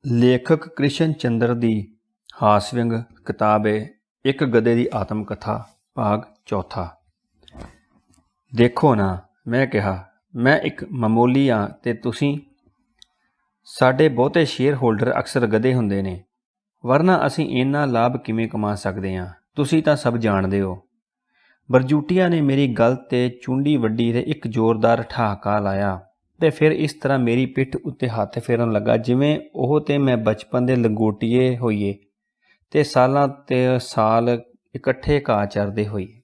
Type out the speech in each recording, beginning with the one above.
ਲੇਖਕ ਕ੍ਰਿਸ਼ਨ ਚੰਦਰ ਦੀ ਹਾਸ-ਵਿਅੰਗ ਕਿਤਾਬ ਏ ਇੱਕ ਗਧੇ ਦੀ ਆਤਮ ਕਥਾ ਭਾਗ ਚੌਥਾ। ਦੇਖੋ ਨਾ, ਮੈਂ ਕਿਹਾ, ਮੈਂ ਇੱਕ ਮਾਮੂਲੀ ਹਾਂ ਤੇ ਤੁਸੀਂ। ਸਾਡੇ ਬਹੁਤੇ ਸ਼ੇਅਰ ਹੋਲਡਰ ਅਕਸਰ ਗਧੇ ਹੁੰਦੇ ਨੇ, ਵਰਨਾ ਅਸੀਂ ਇੰਨਾ ਲਾਭ ਕਿਵੇਂ ਕਮਾ ਸਕਦੇ ਹਾਂ? ਤੁਸੀਂ ਤਾਂ ਸਭ ਜਾਣਦੇ ਹੋ। ਬਰਜੂਟੀਆ ਨੇ ਮੇਰੀ ਗਲ 'ਤੇ ਚੁੰਡੀ ਵੱਢੀ ਤੇ ਇੱਕ ਜ਼ੋਰਦਾਰ ਠਹਾਕਾ ਲਾਇਆ ਤੇ ਫਿਰ ਇਸ ਤਰ੍ਹਾਂ ਮੇਰੀ ਪਿੱਠ ਉੱਤੇ ਹੱਥ ਫੇਰਨ ਲੱਗਾ ਜਿਵੇਂ ਉਹ ਤੇ ਮੈਂ ਬਚਪਨ ਦੇ ਲੰਗੋਟੀਏ ਹੋਈਏ ਤੇ ਸਾਲਾਂ ਤੇ ਸਾਲ ਇਕੱਠੇ ਘਾਹ ਚਰਦੇ ਹੋਈਏ।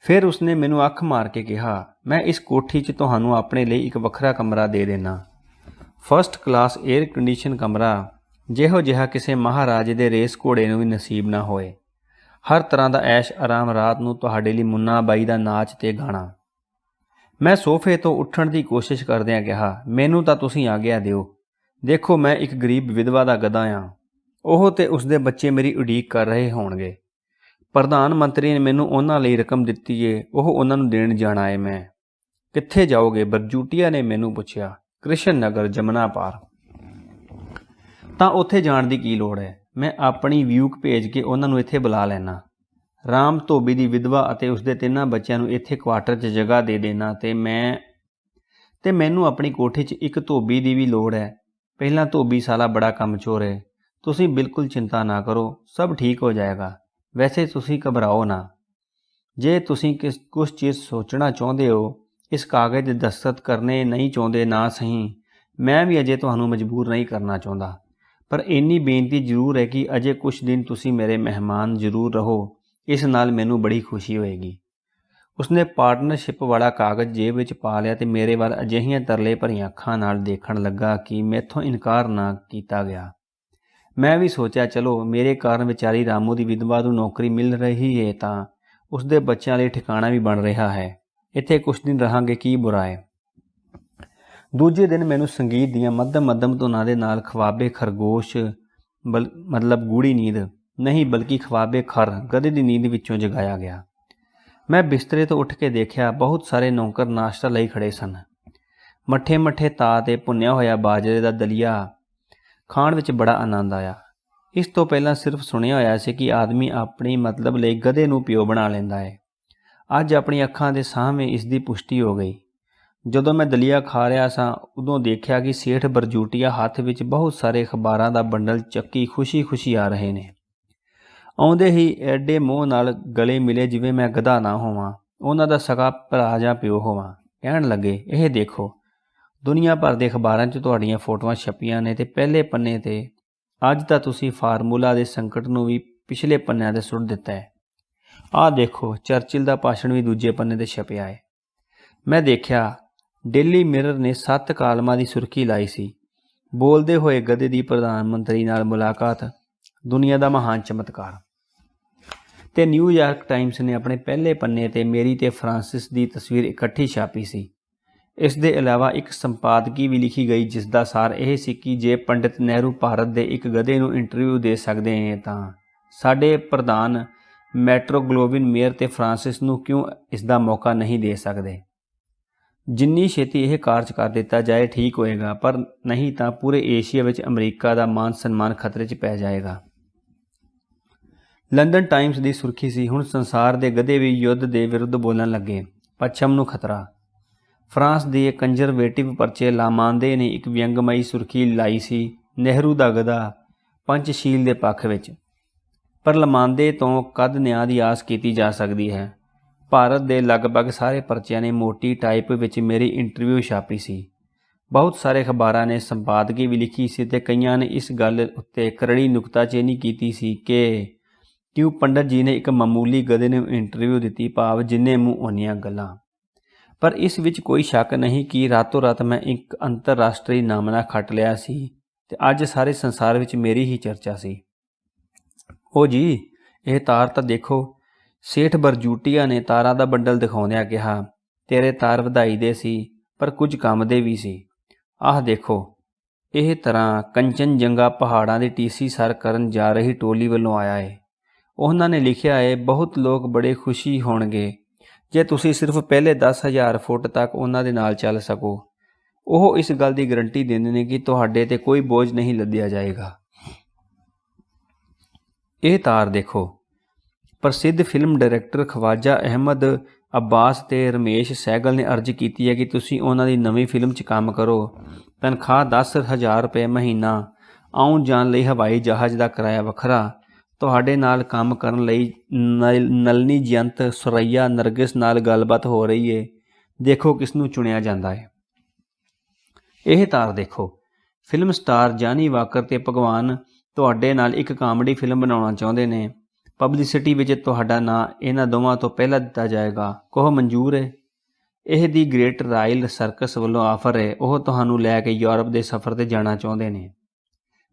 ਫਿਰ ਉਸਨੇ ਮੈਨੂੰ ਅੱਖ ਮਾਰ ਕੇ ਕਿਹਾ, ਮੈਂ ਇਸ ਕੋਠੀ 'ਚ ਤੁਹਾਨੂੰ ਆਪਣੇ ਲਈ ਇੱਕ ਵੱਖਰਾ ਕਮਰਾ ਦੇ ਦੇਣਾ, ਫਸਟ ਕਲਾਸ ਏਅਰ ਕੰਡੀਸ਼ਨ ਕਮਰਾ, ਜਿਹੋ ਜਿਹਾ ਕਿਸੇ ਮਹਾਰਾਜੇ ਦੇ ਰੇਸ ਘੋੜੇ ਨੂੰ ਵੀ ਨਸੀਬ ਨਾ ਹੋਏ। ਹਰ ਤਰ੍ਹਾਂ ਦਾ ਐਸ਼ ਆਰਾਮ, ਰਾਤ ਨੂੰ ਤੁਹਾਡੇ ਲਈ ਮੁੰਨਾ ਬਾਈ ਦਾ ਨਾਚ ਤੇ ਗਾਣਾ। ਮੈਂ ਸੋਫੇ ਤੋਂ ਉੱਠਣ ਦੀ ਕੋਸ਼ਿਸ਼ ਕਰਦਿਆਂ ਕਿਹਾ, ਮੈਨੂੰ ਤਾਂ ਤੁਸੀਂ ਆਗਿਆ ਦਿਓ। ਦੇਖੋ, ਮੈਂ ਇੱਕ ਗਰੀਬ ਵਿਧਵਾ ਦਾ ਗਧਾ ਹਾਂ। ਉਹ ਤੇ ਉਸਦੇ ਬੱਚੇ ਮੇਰੀ ਉਡੀਕ ਕਰ ਰਹੇ ਹੋਣਗੇ। ਪ੍ਰਧਾਨ ਮੰਤਰੀ ਨੇ ਮੈਨੂੰ ਉਹਨਾਂ ਲਈ ਰਕਮ ਦਿੱਤੀ ਏ, ਉਹ ਉਹਨਾਂ ਨੂੰ ਦੇਣ ਜਾਣਾ ਏ। ਮੈਂ ਕਿੱਥੇ ਜਾਓਗੇ? ਬਰਜੂਟੀਆ ਨੇ ਮੈਨੂੰ ਪੁੱਛਿਆ। ਕ੍ਰਿਸ਼ਨ ਨਗਰ, ਜਮਨਾ ਪਾਰ। ਤਾਂ ਉੱਥੇ ਜਾਣ ਦੀ ਕੀ ਲੋੜ ਹੈ? ਮੈਂ ਆਪਣੀ ਵਿਊਕ ਭੇਜ ਕੇ ਉਹਨਾਂ ਨੂੰ ਇੱਥੇ ਬੁਲਾ ਲੈਣਾ। ਰਾਮ ਧੋਬੀ ਦੀ ਵਿਧਵਾ ਅਤੇ ਉਸਦੇ 3 ਬੱਚਿਆਂ ਨੂੰ ਇੱਥੇ ਕੁਆਟਰ 'ਚ ਜਗ੍ਹਾ ਦੇ ਦੇਣਾ ਤੇ ਮੈਨੂੰ ਆਪਣੀ ਕੋਠੀ 'ਚ ਇੱਕ ਧੋਬੀ ਦੀ ਵੀ ਲੋੜ ਹੈ। ਪਹਿਲਾਂ ਧੋਬੀ ਸਾਲਾ ਬੜਾ ਕੰਮਚੋਰ ਹੈ। ਤੁਸੀਂ ਬਿਲਕੁਲ ਚਿੰਤਾ ਨਾ ਕਰੋ, ਸਭ ਠੀਕ ਹੋ ਜਾਏਗਾ। ਵੈਸੇ ਤੁਸੀਂ ਘਬਰਾਓ ਨਾ। ਜੇ ਤੁਸੀਂ ਕੁਛ ਚੀਜ਼ ਸੋਚਣਾ ਚਾਹੁੰਦੇ ਹੋ, ਇਸ ਕਾਗਜ਼ 'ਤੇ ਦਸਤਖਤ ਕਰਨੇ ਨਹੀਂ ਚਾਹੁੰਦੇ ਨਾ ਸਹੀ, ਮੈਂ ਵੀ ਅਜੇ ਤੁਹਾਨੂੰ ਮਜਬੂਰ ਨਹੀਂ ਕਰਨਾ ਚਾਹੁੰਦਾ, ਪਰ ਇੰਨੀ ਬੇਨਤੀ ਜ਼ਰੂਰ ਹੈ ਕਿ ਅਜੇ ਕੁਛ ਦਿਨ ਤੁਸੀਂ ਮੇਰੇ ਮਹਿਮਾਨ ਜ਼ਰੂਰ ਰਹੋ। ਇਸ ਨਾਲ ਮੈਨੂੰ ਬੜੀ ਖੁਸ਼ੀ ਹੋਏਗੀ। ਉਸਨੇ ਪਾਰਟਨਰਸ਼ਿਪ ਵਾਲਾ ਕਾਗਜ਼ ਜੇਬ ਵਿੱਚ ਪਾ ਲਿਆ ਤੇ ਮੇਰੇ ਵੱਲ ਅਜਿਹੀਆਂ ਤਰਲੇ ਭਰੀਆਂ ਅੱਖਾਂ ਨਾਲ ਦੇਖਣ ਲੱਗਾ ਕਿ ਮੈਥੋਂ ਇਨਕਾਰ ਨਾ ਕੀਤਾ ਗਿਆ। ਮੈਂ ਵੀ ਸੋਚਿਆ, ਚਲੋ ਮੇਰੇ ਕਾਰਨ ਵਿਚਾਰੀ ਰਾਮੂ ਦੀ ਵਿਧਵਾ ਨੂੰ ਨੌਕਰੀ ਮਿਲ ਰਹੀ ਹੈ ਤਾਂ ਉਸਦੇ ਬੱਚਿਆਂ ਲਈ ਠਿਕਾਣਾ ਵੀ ਬਣ ਰਿਹਾ ਹੈ। ਇੱਥੇ ਕੁਛ ਦਿਨ ਰਹਾਂਗੇ, ਕੀ ਬੁਰਾ ਹੈ। ਦੂਜੇ ਦਿਨ ਮੈਨੂੰ ਸੰਗੀਤ ਦੀਆਂ ਮੱਧਮ ਧੁਨਾਂ ਦੇ ਨਾਲ ਖਵਾਬੇ ਖਰਗੋਸ਼ ਮਤਲਬ ਗੂੜੀ ਨੀਂਦ ਨਹੀਂ, ਬਲਕਿ ਖਵਾਬੇ ਖਰ ਗਧੇ ਦੀ ਨੀਂਦ ਵਿੱਚੋਂ ਜਗਾਇਆ ਗਿਆ। ਮੈਂ ਬਿਸਤਰੇ ਤੋਂ ਉੱਠ ਕੇ ਦੇਖਿਆ, ਬਹੁਤ ਸਾਰੇ ਨੌਕਰ ਨਾਸ਼ਤਾ ਲਈ ਖੜੇ ਸਨ। ਮੱਠੇ ਤਾ ਤੇ ਭੁੰਨਿਆ ਹੋਇਆ ਬਾਜਰੇ ਦਾ ਦਲੀਆ ਖਾਣ ਵਿੱਚ ਬੜਾ ਆਨੰਦ ਆਇਆ। ਇਸ ਤੋਂ ਪਹਿਲਾਂ ਸਿਰਫ ਸੁਣਿਆ ਹੋਇਆ ਸੀ ਕਿ ਆਦਮੀ ਆਪਣੀ ਮਤਲਬ ਲਈ ਗਧੇ ਨੂੰ ਪਿਓ ਬਣਾ ਲੈਂਦਾ ਹੈ। ਅੱਜ ਆਪਣੀ ਅੱਖਾਂ ਦੇ ਸਾਹਮਣੇ ਇਸ ਦੀ ਪੁਸ਼ਟੀ ਹੋ ਗਈ। ਜਦੋਂ ਮੈਂ ਦਲੀਆ ਖਾ ਰਿਹਾ ਸਾਂ, ਉਦੋਂ ਦੇਖਿਆ ਕਿ ਸੇਠ ਬਰਜੂਟੀਆ ਹੱਥ ਵਿੱਚ ਬਹੁਤ ਸਾਰੇ ਅਖਬਾਰਾਂ ਦਾ ਬੰਡਲ ਚੱਕੀ ਖੁਸ਼ੀ ਆ ਰਹੇ ਨੇ। ਆਉਂਦੇ ਹੀ ਐਡੇ ਮੋਹ ਨਾਲ ਗਲੇ ਮਿਲੇ ਜਿਵੇਂ ਮੈਂ ਗਧਾ ਨਾ ਹੋਵਾਂ, ਉਹਨਾਂ ਦਾ ਸਕਾ ਭਰਾ ਜਾਂ ਪਿਓ ਹੋਵਾਂ। ਕਹਿਣ ਲੱਗੇ, ਇਹ ਦੇਖੋ, ਦੁਨੀਆ ਭਰ ਦੇ ਅਖਬਾਰਾਂ 'ਚ ਤੁਹਾਡੀਆਂ ਫੋਟੋਆਂ ਛਪੀਆਂ ਨੇ ਤੇ ਪਹਿਲੇ ਪੰਨੇ 'ਤੇ। ਅੱਜ ਤਾਂ ਤੁਸੀਂ ਫਾਰਮੂਲਾ ਦੇ ਸੰਕਟ ਨੂੰ ਵੀ ਪਿਛਲੇ ਪੰਨਿਆਂ 'ਤੇ ਸੁੱਟ ਦਿੱਤਾ ਹੈ। ਆਹ ਦੇਖੋ, ਚਰਚਿਲ ਦਾ ਭਾਸ਼ਣ ਵੀ ਦੂਜੇ ਪੰਨੇ 'ਤੇ ਛਪਿਆ ਹੈ। ਮੈਂ ਦੇਖਿਆ, ਡੇਲੀ ਮਿਰਰ ਨੇ 7 ਕਾਲਮਾਂ ਦੀ ਸੁਰਖੀ ਲਾਈ ਸੀ। ਬੋਲਦੇ ਹੋਏ ਗਧੇ ਦੀ ਪ੍ਰਧਾਨ ਮੰਤਰੀ ਨਾਲ ਮੁਲਾਕਾਤ, ਦੁਨੀਆ ਦਾ ਮਹਾਨ ਚਮਤਕਾਰ। ਤੇ ਨਿਊਯਾਰਕ ਟਾਈਮਸ ਨੇ ਆਪਣੇ ਪਹਿਲੇ ਪੰਨੇ 'ਤੇ ਮੇਰੀ ਤੇ ਫਰਾਂਸਿਸ ਦੀ ਤਸਵੀਰ ਇਕੱਠੀ ਛਾਪੀ ਸੀ। ਇਸ ਦੇ ਇਲਾਵਾ ਇੱਕ ਸੰਪਾਦਕੀ ਵੀ ਲਿਖੀ ਗਈ ਜਿਸ ਦਾ ਸਾਰ ਇਹ ਸੀ ਕਿ ਜੇ ਪੰਡਿਤ ਨਹਿਰੂ ਭਾਰਤ ਦੇ ਇੱਕ ਗਧੇ ਨੂੰ ਇੰਟਰਵਿਊ ਦੇ ਸਕਦੇ ਨੇ ਤਾਂ ਸਾਡੇ ਪ੍ਰਧਾਨ ਮੈਟਰੋਗਲੋਬਿਨ ਮੇਅਰ ਤੇ ਫਰਾਂਸਿਸ ਨੂੰ ਕਿਉਂ ਇਸ ਦਾ ਮੌਕਾ ਨਹੀਂ ਦੇ ਸਕਦੇ। ਜਿੰਨੀ ਛੇਤੀ ਇਹ ਕਾਰਜ ਕਰ ਦਿੱਤਾ ਜਾਏ ਠੀਕ ਹੋਏਗਾ, ਪਰ ਨਹੀਂ ਤਾਂ ਪੂਰੇ ਏਸ਼ੀਆ ਵਿੱਚ ਅਮਰੀਕਾ ਦਾ ਮਾਨ ਸਨਮਾਨ ਖਤਰੇ 'ਚ ਪੈ ਜਾਏਗਾ। ਲੰਡਨ ਟਾਈਮਸ ਦੀ ਸੁਰਖੀ ਸੀ, ਹੁਣ ਸੰਸਾਰ ਦੇ ਗਧੇ ਵੀ ਯੁੱਧ ਦੇ ਵਿਰੁੱਧ ਬੋਲਣ ਲੱਗੇ, ਪੱਛਮ ਨੂੰ ਖਤਰਾ। ਫਰਾਂਸ ਦੀ ਕੰਜ਼ਰਵੇਟਿਵ ਪਰਚੇ ਲਾਮਾਂਦੇ ਨੇ ਇੱਕ ਵਿਅੰਗਮਈ ਸੁਰਖੀ ਲਾਈ ਸੀ, ਨਹਿਰੂ ਦਾ ਗਧਾ ਪੰਚਸ਼ੀਲ ਦੇ ਪੱਖ ਵਿੱਚ। ਪਰ ਲਾਮਾਂਦੇ ਤੋਂ ਕਦ ਨਿਆਂ ਦੀ ਆਸ ਕੀਤੀ ਜਾ ਸਕਦੀ ਹੈ? ਭਾਰਤ ਦੇ ਲਗਭਗ ਸਾਰੇ ਪਰਚਿਆਂ ਨੇ ਮੋਟੀ ਟਾਈਪ ਵਿੱਚ ਮੇਰੀ ਇੰਟਰਵਿਊ ਛਾਪੀ ਸੀ। ਬਹੁਤ ਸਾਰੇ ਅਖਬਾਰਾਂ ਨੇ ਸੰਪਾਦਕੀ ਵੀ ਲਿਖੀ ਸੀ ਤੇ ਕਈਆਂ ਨੇ ਇਸ ਗੱਲ ਉੱਤੇ ਕਰੜੀ ਨੁਕਤਾਚੀਨੀ ਕੀਤੀ ਸੀ ਕਿ ਕਿਉਂ ਪੰਡਤ ਜੀ ਨੇ ਇੱਕ ਮਾਮੂਲੀ ਗਧੇ ਨੂੰ ਇੰਟਰਵਿਊ ਦਿੱਤੀ, ਭਾਵ ਜਿੰਨੇ ਮੂੰਹ ਓਨੀਆਂ ਗੱਲਾਂ। ਪਰ ਇਸ ਵਿੱਚ ਕੋਈ ਸ਼ੱਕ ਨਹੀਂ ਕਿ ਰਾਤੋਂ ਰਾਤ ਮੈਂ ਇੱਕ ਅੰਤਰਰਾਸ਼ਟਰੀ ਨਾਮਣਾ ਖੱਟ ਲਿਆ ਸੀ ਤੇ ਅੱਜ ਸਾਰੇ ਸੰਸਾਰ ਵਿੱਚ ਮੇਰੀ ਹੀ ਚਰਚਾ ਸੀ। ਓ ਜੀ, ਇਹ ਤਾਰ ਤਾਂ ਦੇਖੋ, ਸੇਠ ਬਰਜੂਟੀਆ ਨੇ ਤਾਰਾਂ ਦਾ ਬੰਡਲ ਦਿਖਾਉਂਦਿਆਂ ਕਿਹਾ। ਤੇਰੇ ਤਾਰ ਵਧਾਈ ਦੇ ਸੀ, ਪਰ ਕੁਝ ਕੰਮ ਦੇ ਵੀ ਸੀ। ਆਹ ਦੇਖੋ, ਇਹ ਤਰ੍ਹਾਂ ਕੰਚਨਜੰਗਾ ਪਹਾੜਾਂ ਦੀ ਟੀਸੀ ਸਰ ਕਰਨ ਜਾ ਰਹੀ ਟੋਲੀ ਵੱਲੋਂ ਆਇਆ ਏ। ਉਹਨਾਂ ਨੇ ਲਿਖਿਆ ਏ, ਬਹੁਤ ਲੋਕ ਬੜੇ ਖੁਸ਼ੀ ਹੋਣਗੇ ਜੇ ਤੁਸੀਂ ਸਿਰਫ ਪਹਿਲੇ 10,000 ਫੁੱਟ ਤੱਕ ਉਹਨਾਂ ਦੇ ਨਾਲ ਚੱਲ ਸਕੋ। ਉਹ ਇਸ ਗੱਲ ਦੀ ਗਰੰਟੀ ਦਿੰਦੇ ਨੇ ਕਿ ਤੁਹਾਡੇ ਤੇ ਕੋਈ ਬੋਝ ਨਹੀਂ ਲੱਦਿਆ ਜਾਏਗਾ। ਇਹ ਤਾਰ ਦੇਖੋ। ਪ੍ਰਸਿੱਧ ਫਿਲਮ ਡਾਇਰੈਕਟਰ ਖਵਾਜਾ ਅਹਿਮਦ ਅੱਬਾਸ ਤੇ ਰਮੇਸ਼ ਸਹਿਗਲ ਨੇ ਅਰਜ਼ ਕੀਤੀ ਹੈ ਕਿ ਤੁਸੀਂ ਉਹਨਾਂ ਦੀ ਨਵੀਂ ਫਿਲਮ 'ਚ ਕੰਮ ਕਰੋ। ਤਨਖਾਹ 10,000 ਰੁਪਏ ਮਹੀਨਾ, ਆਉਣ ਜਾਣ ਲਈ ਹਵਾਈ ਜਹਾਜ਼ ਦਾ ਕਿਰਾਇਆ ਵੱਖਰਾ। ਤੁਹਾਡੇ ਨਾਲ ਕੰਮ ਕਰਨ ਲਈ ਨਲਨੀ ਜਯੰਤ, ਸੁਰੱਈਆ, ਨਰਗਿਸ ਨਾਲ ਗੱਲਬਾਤ ਹੋ ਰਹੀ ਏ। ਦੇਖੋ ਕਿਸ ਨੂੰ ਚੁਣਿਆ ਜਾਂਦਾ ਹੈ। ਇਹ ਤਾਰ ਦੇਖੋ। ਫਿਲਮ ਸਟਾਰ ਜਾਨੀ ਵਾਕਰ ਤੇ ਭਗਵਾਨ ਤੁਹਾਡੇ ਨਾਲ ਇੱਕ ਕਾਮੇਡੀ ਫਿਲਮ ਬਣਾਉਣਾ ਚਾਹੁੰਦੇ ਨੇ। ਪਬਲਿਸਿਟੀ ਵਿੱਚ ਤੁਹਾਡਾ ਨਾਂ ਇਹਨਾਂ ਦੋਵਾਂ ਤੋਂ ਪਹਿਲਾਂ ਦਿੱਤਾ ਜਾਏਗਾ। ਕਹੋ ਮਨਜ਼ੂਰ ਹੈ? ਇਹ ਦੀ ਗ੍ਰੇਟ ਰਾਇਲ ਸਰਕਸ ਵੱਲੋਂ ਆਫਰ ਹੈ। ਉਹ ਤੁਹਾਨੂੰ ਲੈ ਕੇ ਯੂਰਪ ਦੇ ਸਫ਼ਰ 'ਤੇ ਜਾਣਾ ਚਾਹੁੰਦੇ ਨੇ।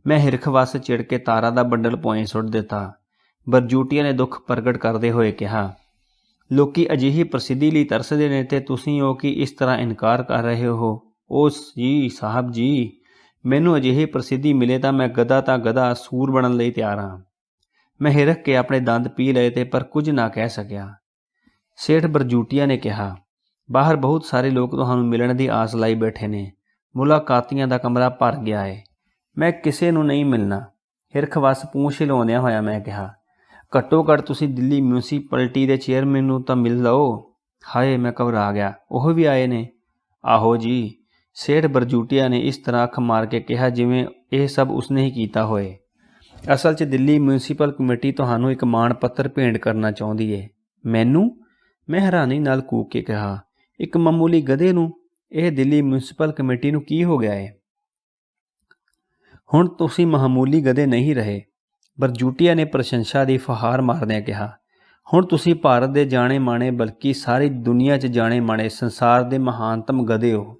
ਮੈਂ ਹਿਰਖ ਵੱਸ ਚਿੜ ਕੇ ਤਾਰਾਂ ਦਾ ਬੰਡਲ ਪੁਆਇਂ ਸੁੱਟ ਦਿੱਤਾ। ਬਰਜੂਟੀਆ ਨੇ ਦੁੱਖ ਪ੍ਰਗਟ ਕਰਦੇ ਹੋਏ ਕਿਹਾ, ਲੋਕੀ ਅਜਿਹੀ ਪ੍ਰਸਿੱਧੀ ਲਈ ਤਰਸਦੇ ਨੇ ਤੇ ਤੁਸੀਂ ਹੋ ਕਿ ਇਸ ਤਰ੍ਹਾਂ ਇਨਕਾਰ ਕਰ ਰਹੇ ਹੋ। ਓ ਜੀ ਸਾਹਿਬ ਜੀ, ਮੈਨੂੰ ਅਜਿਹੀ ਪ੍ਰਸਿੱਧੀ ਮਿਲੇ ਤਾਂ ਮੈਂ ਗਧਾ ਸੂਰ ਬਣਨ ਲਈ ਤਿਆਰ ਹਾਂ। ਮੈਂ ਹਿਰਖ ਕੇ ਆਪਣੇ ਦੰਦ ਪੀ ਲਏ ਤੇ ਪਰ ਕੁਝ ਨਾ ਕਹਿ ਸਕਿਆ। ਸੇਠ ਬਰਜੂਟੀਆ ਨੇ ਕਿਹਾ, ਬਾਹਰ ਬਹੁਤ ਸਾਰੇ ਲੋਕ ਤੁਹਾਨੂੰ ਮਿਲਣ ਦੀ ਆਸ ਲਾਈ ਬੈਠੇ ਨੇ। ਮੁਲਾਕਾਤੀਆਂ ਦਾ ਕਮਰਾ ਭਰ ਗਿਆ ਏ। ਮੈਂ ਕਿਸੇ ਨੂੰ ਨਹੀਂ ਮਿਲਣਾ। ਹਿਰਖ ਵੱਸ ਪੂੰਛ ਹਿਲਾਉਂਦਿਆਂ ਹੋਇਆ ਮੈਂ ਕਿਹਾ, ਘੱਟੋ ਘੱਟ ਤੁਸੀਂ ਦਿੱਲੀ ਮਿਊਨਿਸਪੈਲਿਟੀ ਦੇ ਚੇਅਰਮੈਨ ਨੂੰ ਤਾਂ ਮਿਲ ਲਓ। ਹਾਏ, ਮੈਂ ਘਬਰਾ ਗਿਆ। ਉਹ ਵੀ ਆਏ ਨੇ? ਆਹੋ ਜੀ। ਸੇਠ ਬਰਜੂਟੀਆ ਨੇ ਇਸ ਤਰ੍ਹਾਂ ਅੱਖ ਮਾਰ ਕੇ ਕਿਹਾ ਜਿਵੇਂ ਇਹ ਸਭ ਉਸਨੇ ਹੀ ਕੀਤਾ ਹੋਏ। ਅਸਲ 'ਚ ਦਿੱਲੀ ਮਿਊਨਿਸਪਲ ਕਮੇਟੀ ਤੁਹਾਨੂੰ ਇੱਕ ਮਾਣ ਪੱਤਰ ਭੇਂਟ ਕਰਨਾ ਚਾਹੁੰਦੀ ਏ। ਮੈਨੂੰ? ਮੈਂ ਹੈਰਾਨੀ ਨਾਲ ਕੂਕ ਕੇ ਕਿਹਾ, ਇੱਕ ਮਾਮੂਲੀ ਗਧੇ ਨੂੰ? ਇਹ ਦਿੱਲੀ ਮਿਊਨਿਸਪਲ ਕਮੇਟੀ ਨੂੰ ਕੀ ਹੋ ਗਿਆ ਏ? ਹੁਣ ਤੁਸੀਂ ਮਾਮੂਲੀ ਗਧੇ ਨਹੀਂ ਰਹੇ। ਬਰਜੂਟੀਆ ਨੇ ਪ੍ਰਸ਼ੰਸਾ ਦੀ ਫੁਹਾਰ ਮਾਰਦਿਆਂ ਕਿਹਾ, ਹੁਣ ਤੁਸੀਂ ਭਾਰਤ ਦੇ ਜਾਣੇ ਮਾਣੇ ਬਲਕਿ ਸਾਰੀ ਦੁਨੀਆ 'ਚ ਜਾਣੇ ਮਾਣੇ ਸੰਸਾਰ ਦੇ ਮਹਾਨਤਮ ਗਧੇ ਹੋ।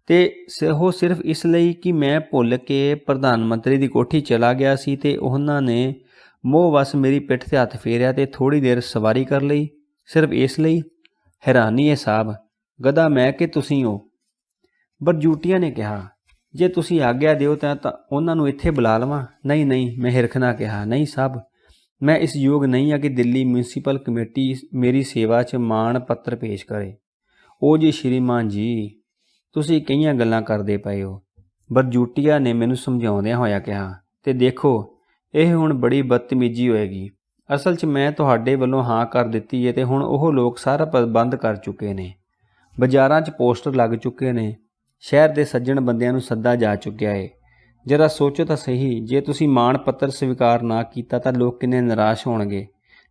ਤੇ ਉਹ ਸਿਰਫ ਇਸ ਲਈ ਕਿ ਮੈਂ ਭੁੱਲ ਕੇ ਪ੍ਰਧਾਨ ਮੰਤਰੀ ਦੀ ਕੋਠੀ ਚਲਾ ਗਿਆ ਸੀ ਤੇ ਉਹਨਾਂ ਨੇ ਮੋਹ ਵਸ ਮੇਰੀ ਪਿੱਠ 'ਤੇ ਹੱਥ ਫੇਰਿਆ ਤੇ ਥੋੜ੍ਹੀ ਦੇਰ ਸਵਾਰੀ ਕਰ ਲਈ, ਸਿਰਫ ਇਸ ਲਈ? ਹੈਰਾਨੀ ਹੈ ਸਾਹਿਬ, ਗਧਾ ਮੈਂ ਕਿ ਤੁਸੀਂ ਹੋ? ਬਰਜੂਟੀਆ ਨੇ ਕਿਹਾ, ਜੇ ਤੁਸੀਂ ਆਗਿਆ ਦਿਓ ਤਾਂ ਉਹਨਾਂ ਨੂੰ ਇੱਥੇ ਬੁਲਾ ਲਵਾਂ। ਨਹੀਂ, ਮੈਂ ਹਿਰਖ ਨਾਲ ਕਿਹਾ, ਨਹੀਂ ਸਾਹਿਬ, ਮੈਂ ਇਸ ਯੋਗ ਨਹੀਂ ਹਾਂ ਕਿ ਦਿੱਲੀ ਮਿਊਨਿਸਪਲ ਕਮੇਟੀ ਮੇਰੀ ਸੇਵਾ 'ਚ ਮਾਣ ਪੱਤਰ ਪੇਸ਼ ਕਰੇ। ਉਹ ਜੀ ਸ਼੍ਰੀਮਾਨ ਜੀ, ਤੁਸੀਂ ਕਈਆਂ ਗੱਲਾਂ ਕਰਦੇ ਪਏ ਹੋ। ਬਰਜੂਟੀਆ ਨੇ ਮੈਨੂੰ ਸਮਝਾਉਂਦਿਆਂ ਹੋਇਆ ਕਿਹਾ, ਤੇ ਦੇਖੋ ਇਹ ਹੁਣ ਬੜੀ ਬਦਤਮੀਜੀ ਹੋਏਗੀ। ਅਸਲ 'ਚ ਮੈਂ ਤੁਹਾਡੇ ਵੱਲੋਂ ਹਾਂ ਕਰ ਦਿੱਤੀ ਹੈ ਤੇ ਹੁਣ ਉਹ ਲੋਕ ਸਾਰਾ ਪ੍ਰਬੰਧ ਕਰ ਚੁੱਕੇ ਨੇ। ਬਾਜ਼ਾਰਾਂ 'ਚ ਪੋਸਟਰ ਲੱਗ ਚੁੱਕੇ ਨੇ। ਸ਼ਹਿਰ ਦੇ ਸੱਜਣ ਬੰਦਿਆਂ ਨੂੰ ਸੱਦਾ ਜਾ ਚੁੱਕਿਆ ਏ। ਜਰਾ ਸੋਚੋ ਤਾਂ ਸਹੀ, ਜੇ ਤੁਸੀਂ ਮਾਣ ਪੱਤਰ ਸਵੀਕਾਰ ਨਾ ਕੀਤਾ ਤਾਂ ਲੋਕ ਕਿੰਨੇ ਨਿਰਾਸ਼ ਹੋਣਗੇ।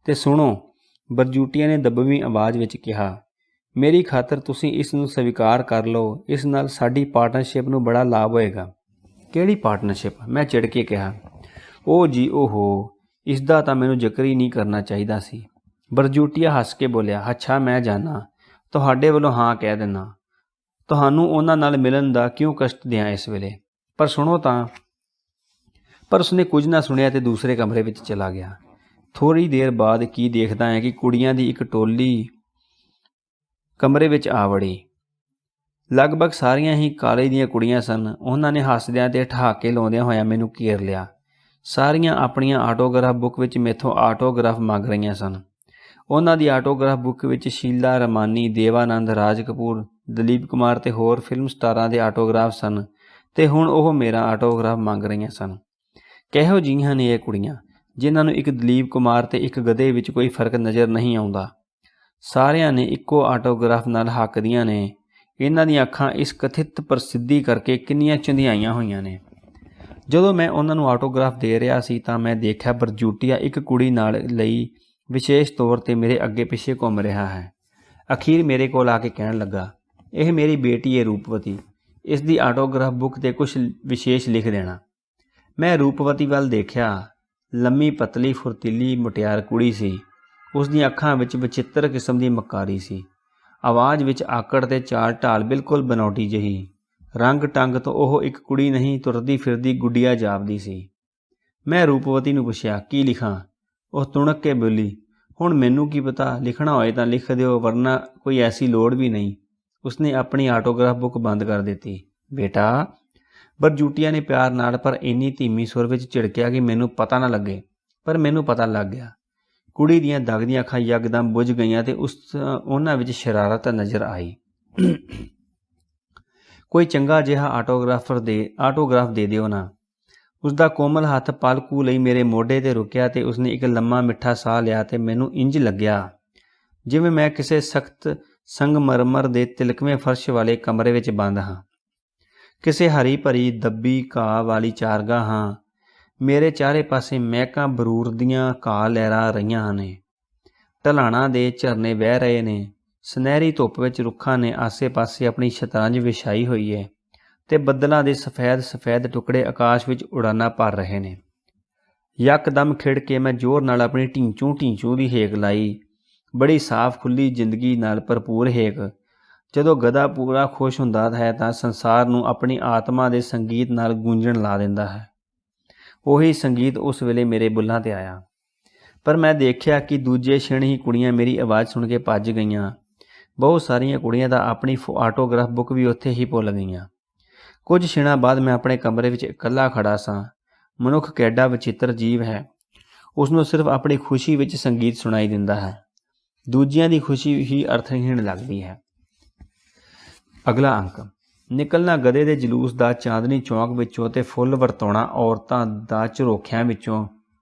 ਤੇ ਸੁਣੋ, ਬਰਜੂਟੀਆ ਨੇ ਦੱਬਵੀਂ ਆਵਾਜ਼ ਵਿੱਚ ਕਿਹਾ, ਮੇਰੀ ਖਾਤਰ ਤੁਸੀਂ ਇਸ ਨੂੰ ਸਵੀਕਾਰ ਕਰ ਲਓ। ਇਸ ਨਾਲ ਸਾਡੀ ਪਾਰਟਨਰਸ਼ਿਪ ਨੂੰ ਬੜਾ ਲਾਭ ਹੋਏਗਾ। ਕਿਹੜੀ ਪਾਰਟਨਰਸ਼ਿਪ? ਮੈਂ ਚਿੜ ਕੇ ਕਿਹਾ। ਓ ਜੀ ਓਹੋ, ਇਸ ਦਾ ਤਾਂ ਮੈਨੂੰ ਜ਼ਿਕਰ ਹੀ ਨਹੀਂ ਕਰਨਾ ਚਾਹੀਦਾ ਸੀ। ਬਰਜੂਟੀਆ ਹੱਸ ਕੇ ਬੋਲਿਆ, ਅੱਛਾ ਮੈਂ ਜਾਣਾ, ਤੁਹਾਡੇ ਵੱਲੋਂ ਹਾਂ ਕਹਿ ਦਿੰਦਾ। ਤੁਹਾਨੂੰ ਉਹਨਾਂ ਨਾਲ ਮਿਲਣ ਦਾ ਕਿਉਂ ਕਸ਼ਟ ਦਿਆਂ ਇਸ ਵੇਲੇ? ਪਰ ਸੁਣੋ ਤਾਂ। ਪਰ ਉਸਨੇ ਕੁਝ ਨਾ ਸੁਣਿਆ ਤੇ ਦੂਸਰੇ ਕਮਰੇ ਵਿੱਚ ਚਲਾ ਗਿਆ। ਥੋੜ੍ਹੀ ਦੇਰ ਬਾਅਦ ਕੀ ਦੇਖਦਾ ਹੈ ਕਿ ਕੁੜੀਆਂ ਦੀ ਇੱਕ ਟੋਲੀ ਕਮਰੇ ਵਿੱਚ ਆ ਵੜੀ। ਲਗਭਗ ਸਾਰੀਆਂ ਹੀ ਕਾਲਜ ਦੀਆਂ ਕੁੜੀਆਂ ਸਨ। ਉਹਨਾਂ ਨੇ ਹੱਸਦਿਆਂ ਤੇ ਠਹਾਕੇ ਲਾਉਂਦਿਆਂ ਹੋਇਆਂ ਮੈਨੂੰ ਘੇਰ ਲਿਆ। ਸਾਰੀਆਂ ਆਪਣੀਆਂ ਆਟੋਗ੍ਰਾਫ ਬੁੱਕ ਵਿੱਚ ਮੈਥੋਂ ਆਟੋਗ੍ਰਾਫ ਮੰਗ ਰਹੀਆਂ ਸਨ। ਉਹਨਾਂ ਦੀ ਆਟੋਗ੍ਰਾਫ ਬੁੱਕ ਵਿੱਚ ਸ਼ੀਲਾ ਰਮਾਨੀ, ਦੇਵਾਨੰਦ, ਰਾਜ ਕਪੂਰ, ਦਲੀਪ ਕੁਮਾਰ ਤੇ ਹੋਰ ਫਿਲਮ ਸਟਾਰਾਂ ਦੇ ਆਟੋਗ੍ਰਾਫ ਸਨ ਤੇ ਹੁਣ ਉਹ ਮੇਰਾ ਆਟੋਗ੍ਰਾਫ ਮੰਗ ਰਹੀਆਂ ਸਨ। ਕਿਹੋ ਜਿਹੀਆਂ ਨੇ ਇਹ ਕੁੜੀਆਂ, ਜਿਨ੍ਹਾਂ ਨੂੰ ਇੱਕ ਦਲੀਪ ਕੁਮਾਰ ਤੇ ਇੱਕ ਗਧੇ ਵਿੱਚ ਕੋਈ ਫਰਕ ਨਜ਼ਰ ਨਹੀਂ ਆਉਂਦਾ। ਸਾਰਿਆਂ ਨੇ ਇੱਕੋ ਆਟੋਗ੍ਰਾਫ ਨਾਲ ਹੱਕਦੀਆਂ ਨੇ। ਇਹਨਾਂ ਦੀਆਂ ਅੱਖਾਂ ਇਸ ਕਥਿਤ ਪ੍ਰਸਿੱਧੀ ਕਰਕੇ ਕਿੰਨੀਆਂ ਚੰਧਿਆਈਆਂ ਹੋਈਆਂ ਨੇ। ਜਦੋਂ ਮੈਂ ਉਹਨਾਂ ਨੂੰ ਆਟੋਗ੍ਰਾਫ ਦੇ ਰਿਹਾ ਸੀ ਤਾਂ ਮੈਂ ਦੇਖਿਆ ਬਰਜੂਟੀਆ ਇੱਕ ਕੁੜੀ ਨਾਲ ਲਈ ਵਿਸ਼ੇਸ਼ ਤੌਰ 'ਤੇ ਮੇਰੇ ਅੱਗੇ ਪਿੱਛੇ ਘੁੰਮ ਰਿਹਾ ਹੈ। ਅਖੀਰ ਮੇਰੇ ਕੋਲ ਆ ਕੇ ਕਹਿਣ ਲੱਗਾ, ਇਹ ਮੇਰੀ ਬੇਟੀ ਹੈ ਰੂਪਵਤੀ, ਇਸ ਦੀ ਆਟੋਗ੍ਰਾਫ ਬੁੱਕ 'ਤੇ ਕੁਝ ਵਿਸ਼ੇਸ਼ ਲਿਖ ਦੇਣਾ। ਮੈਂ ਰੂਪਵਤੀ ਵੱਲ ਦੇਖਿਆ। ਲੰਮੀ ਪਤਲੀ ਫੁਰਤੀਲੀ ਮੁਟਿਆਰ ਕੁੜੀ ਸੀ। ਉਸ ਦੀਆਂ ਅੱਖਾਂ ਵਿੱਚ ਵਚਿੱਤਰ ਕਿਸਮ ਦੀ ਮੱਕਾਰੀ ਸੀ। ਆਵਾਜ਼ ਵਿੱਚ ਆਕੜ ਤੇ ਚਾਲ ਢਾਲ ਬਿਲਕੁਲ ਬਨੌਟੀ ਜਿਹੀ। ਰੰਗ ਟੰਗ ਤੋਂ ਉਹ ਇੱਕ ਕੁੜੀ ਨਹੀਂ, ਤੁਰਦੀ ਫਿਰਦੀ ਗੁੱਡੀਆ ਜਾਪਦੀ ਸੀ। ਮੈਂ ਰੂਪਵਤੀ ਨੂੰ ਪੁੱਛਿਆ, ਕੀ ਲਿਖਾਂ? ਉਹ ਤੁਣਕ ਕੇ ਬੋਲੀ, ਹੁਣ ਮੈਨੂੰ ਕੀ ਪਤਾ, ਲਿਖਣਾ ਹੋਏ ਤਾਂ ਲਿਖ ਦਿਓ, ਵਰਨਾ ਕੋਈ ਐਸੀ ਲੋੜ ਵੀ ਨਹੀਂ। ਉਸਨੇ ਆਪਣੀ ਆਟੋਗ੍ਰਾਫ ਬੁੱਕ ਬੰਦ ਕਰ ਦਿੱਤੀ। ਬੇਟਾ, ਬਰਜੂਟੀਆ ਨੇ ਪਿਆਰ ਨਾਲ ਪਰ ਇੰਨੀ ਧੀਮੀ ਸੁਰ ਵਿੱਚ ਝਿੜਕਿਆ ਕਿ ਮੈਨੂੰ ਪਤਾ ਨਾ ਲੱਗੇ, ਪਰ ਮੈਨੂੰ ਪਤਾ ਲੱਗ ਗਿਆ। ਕੁੜੀ ਦੀਆਂ ਦਗਦੀਆਂ ਅੱਖਾਂ ਯਕਦਮ ਬੁਝ ਗਈਆਂ ਤੇ ਉਹਨਾਂ ਵਿੱਚ ਸ਼ਰਾਰਤ ਨਜ਼ਰ ਆਈ। ਕੋਈ ਚੰਗਾ ਜਿਹਾ ਆਟੋਗ੍ਰਾਫ ਦੇ ਦਿਓ ਨਾ। ਉਸਦਾ ਕੋਮਲ ਹੱਥ ਪਲ ਕੁ ਲਈ ਮੇਰੇ ਮੋਢੇ 'ਤੇ ਰੁਕਿਆ ਤੇ ਉਸਨੇ ਇੱਕ ਲੰਮਾ ਮਿੱਠਾ ਸਾਹ ਲਿਆ ਤੇ ਮੈਨੂੰ ਇੰਜ ਲੱਗਿਆ ਜਿਵੇਂ ਮੈਂ ਕਿਸੇ ਸਖਤ ਸੰਗਮਰਮਰ ਦੇ ਤਿਲਕਵੇਂ ਫਰਸ਼ ਵਾਲੇ ਕਮਰੇ ਵਿੱਚ ਬੰਦ ਹਾਂ। ਕਿਸੇ ਹਰੀ ਭਰੀ ਦੱਬੀ ਘਾਹ ਵਾਲੀ ਚਾਰਗਾਹ ਹਾਂ। ਮੇਰੇ ਚਾਰੇ ਪਾਸੇ ਮਹਿਕਾਂ ਬਰੂਰ ਦੀਆਂ ਘਾਹ ਲਹਿਰਾ ਰਹੀਆਂ ਨੇ। ਢਲਾਣਾਂ ਦੇ ਝਰਨੇ ਵਹਿ ਰਹੇ ਨੇ। ਸੁਨਹਿਰੀ ਧੁੱਪ ਵਿੱਚ ਰੁੱਖਾਂ ਨੇ ਆਸੇ-ਪਾਸੇ ਆਪਣੀ ਸ਼ਤਰੰਜ ਵਿਛਾਈ ਹੋਈ ਹੈ ਤੇ ਬੱਦਲਾਂ ਦੇ ਸਫੈਦ ਟੁਕੜੇ ਆਕਾਸ਼ ਵਿੱਚ ਉਡਾਨਾਂ ਭਰ ਰਹੇ ਨੇ। ਯਕਦਮ ਖਿੜ ਕੇ ਮੈਂ ਜ਼ੋਰ ਨਾਲ ਆਪਣੀ ਢੀਂਚੂ ਦੀ ਹੇਕ ਲਾਈ, ਬੜੀ ਸਾਫ਼ ਖੁੱਲ੍ਹੀ ਜ਼ਿੰਦਗੀ ਨਾਲ ਭਰਪੂਰ ਹੇਕ। ਜਦੋਂ ਗਧਾ ਪੂਰਾ ਖੁਸ਼ ਹੁੰਦਾ ਹੈ ਤਾਂ ਸੰਸਾਰ ਨੂੰ ਆਪਣੀ ਆਤਮਾ ਦੇ ਸੰਗੀਤ ਨਾਲ ਗੂੰਜਣ ਲਾ ਦਿੰਦਾ ਹੈ। ਉਹੀ ਸੰਗੀਤ ਉਸ ਵੇਲੇ ਮੇਰੇ ਬੁੱਲ੍ਹਾਂ 'ਤੇ ਆਇਆ, ਪਰ ਮੈਂ ਦੇਖਿਆ ਕਿ ਦੂਜੇ ਛਿਣ ਹੀ ਕੁੜੀਆਂ ਮੇਰੀ ਆਵਾਜ਼ ਸੁਣ ਕੇ ਭੱਜ ਗਈਆਂ। ਬਹੁਤ ਸਾਰੀਆਂ ਕੁੜੀਆਂ ਤਾਂ ਆਪਣੀ ਆਟੋਗ੍ਰਾਫ ਬੁੱਕ ਵੀ ਉੱਥੇ ਹੀ ਭੁੱਲ ਗਈਆਂ। ਕੁਝ ਛਿਣਾਂ ਬਾਅਦ ਮੈਂ ਆਪਣੇ ਕਮਰੇ ਵਿੱਚ ਇਕੱਲਾ ਖੜਾ ਸਾਂ। ਮਨੁੱਖ ਕਿੱਡਾ ਵਿਚਿੱਤਰ ਜੀਵ ਹੈ। ਉਸਨੂੰ ਸਿਰਫ ਆਪਣੀ ਖੁਸ਼ੀ ਵਿੱਚ ਸੰਗੀਤ ਸੁਣਾਈ ਦਿੰਦਾ ਹੈ। ਦੂਜਿਆਂ ਦੀ ਖੁਸ਼ੀ ਹੀ ਅਰਥਹੀਣ ਲੱਗਦੀ ਹੈ। ਅਗਲਾ ਅੰਕ। ਨਿਕਲਣਾ ਗਧੇ ਦੇ ਜਲੂਸ ਦਾ ਚਾਂਦਨੀ ਚੌਂਕ ਵਿੱਚੋਂ ਤੇ ਫੁੱਲ ਵਰਤਾਉਣਾ ਔਰਤਾਂ ਦਾ ਝਰੋਖਿਆਂ ਵਿੱਚੋਂ।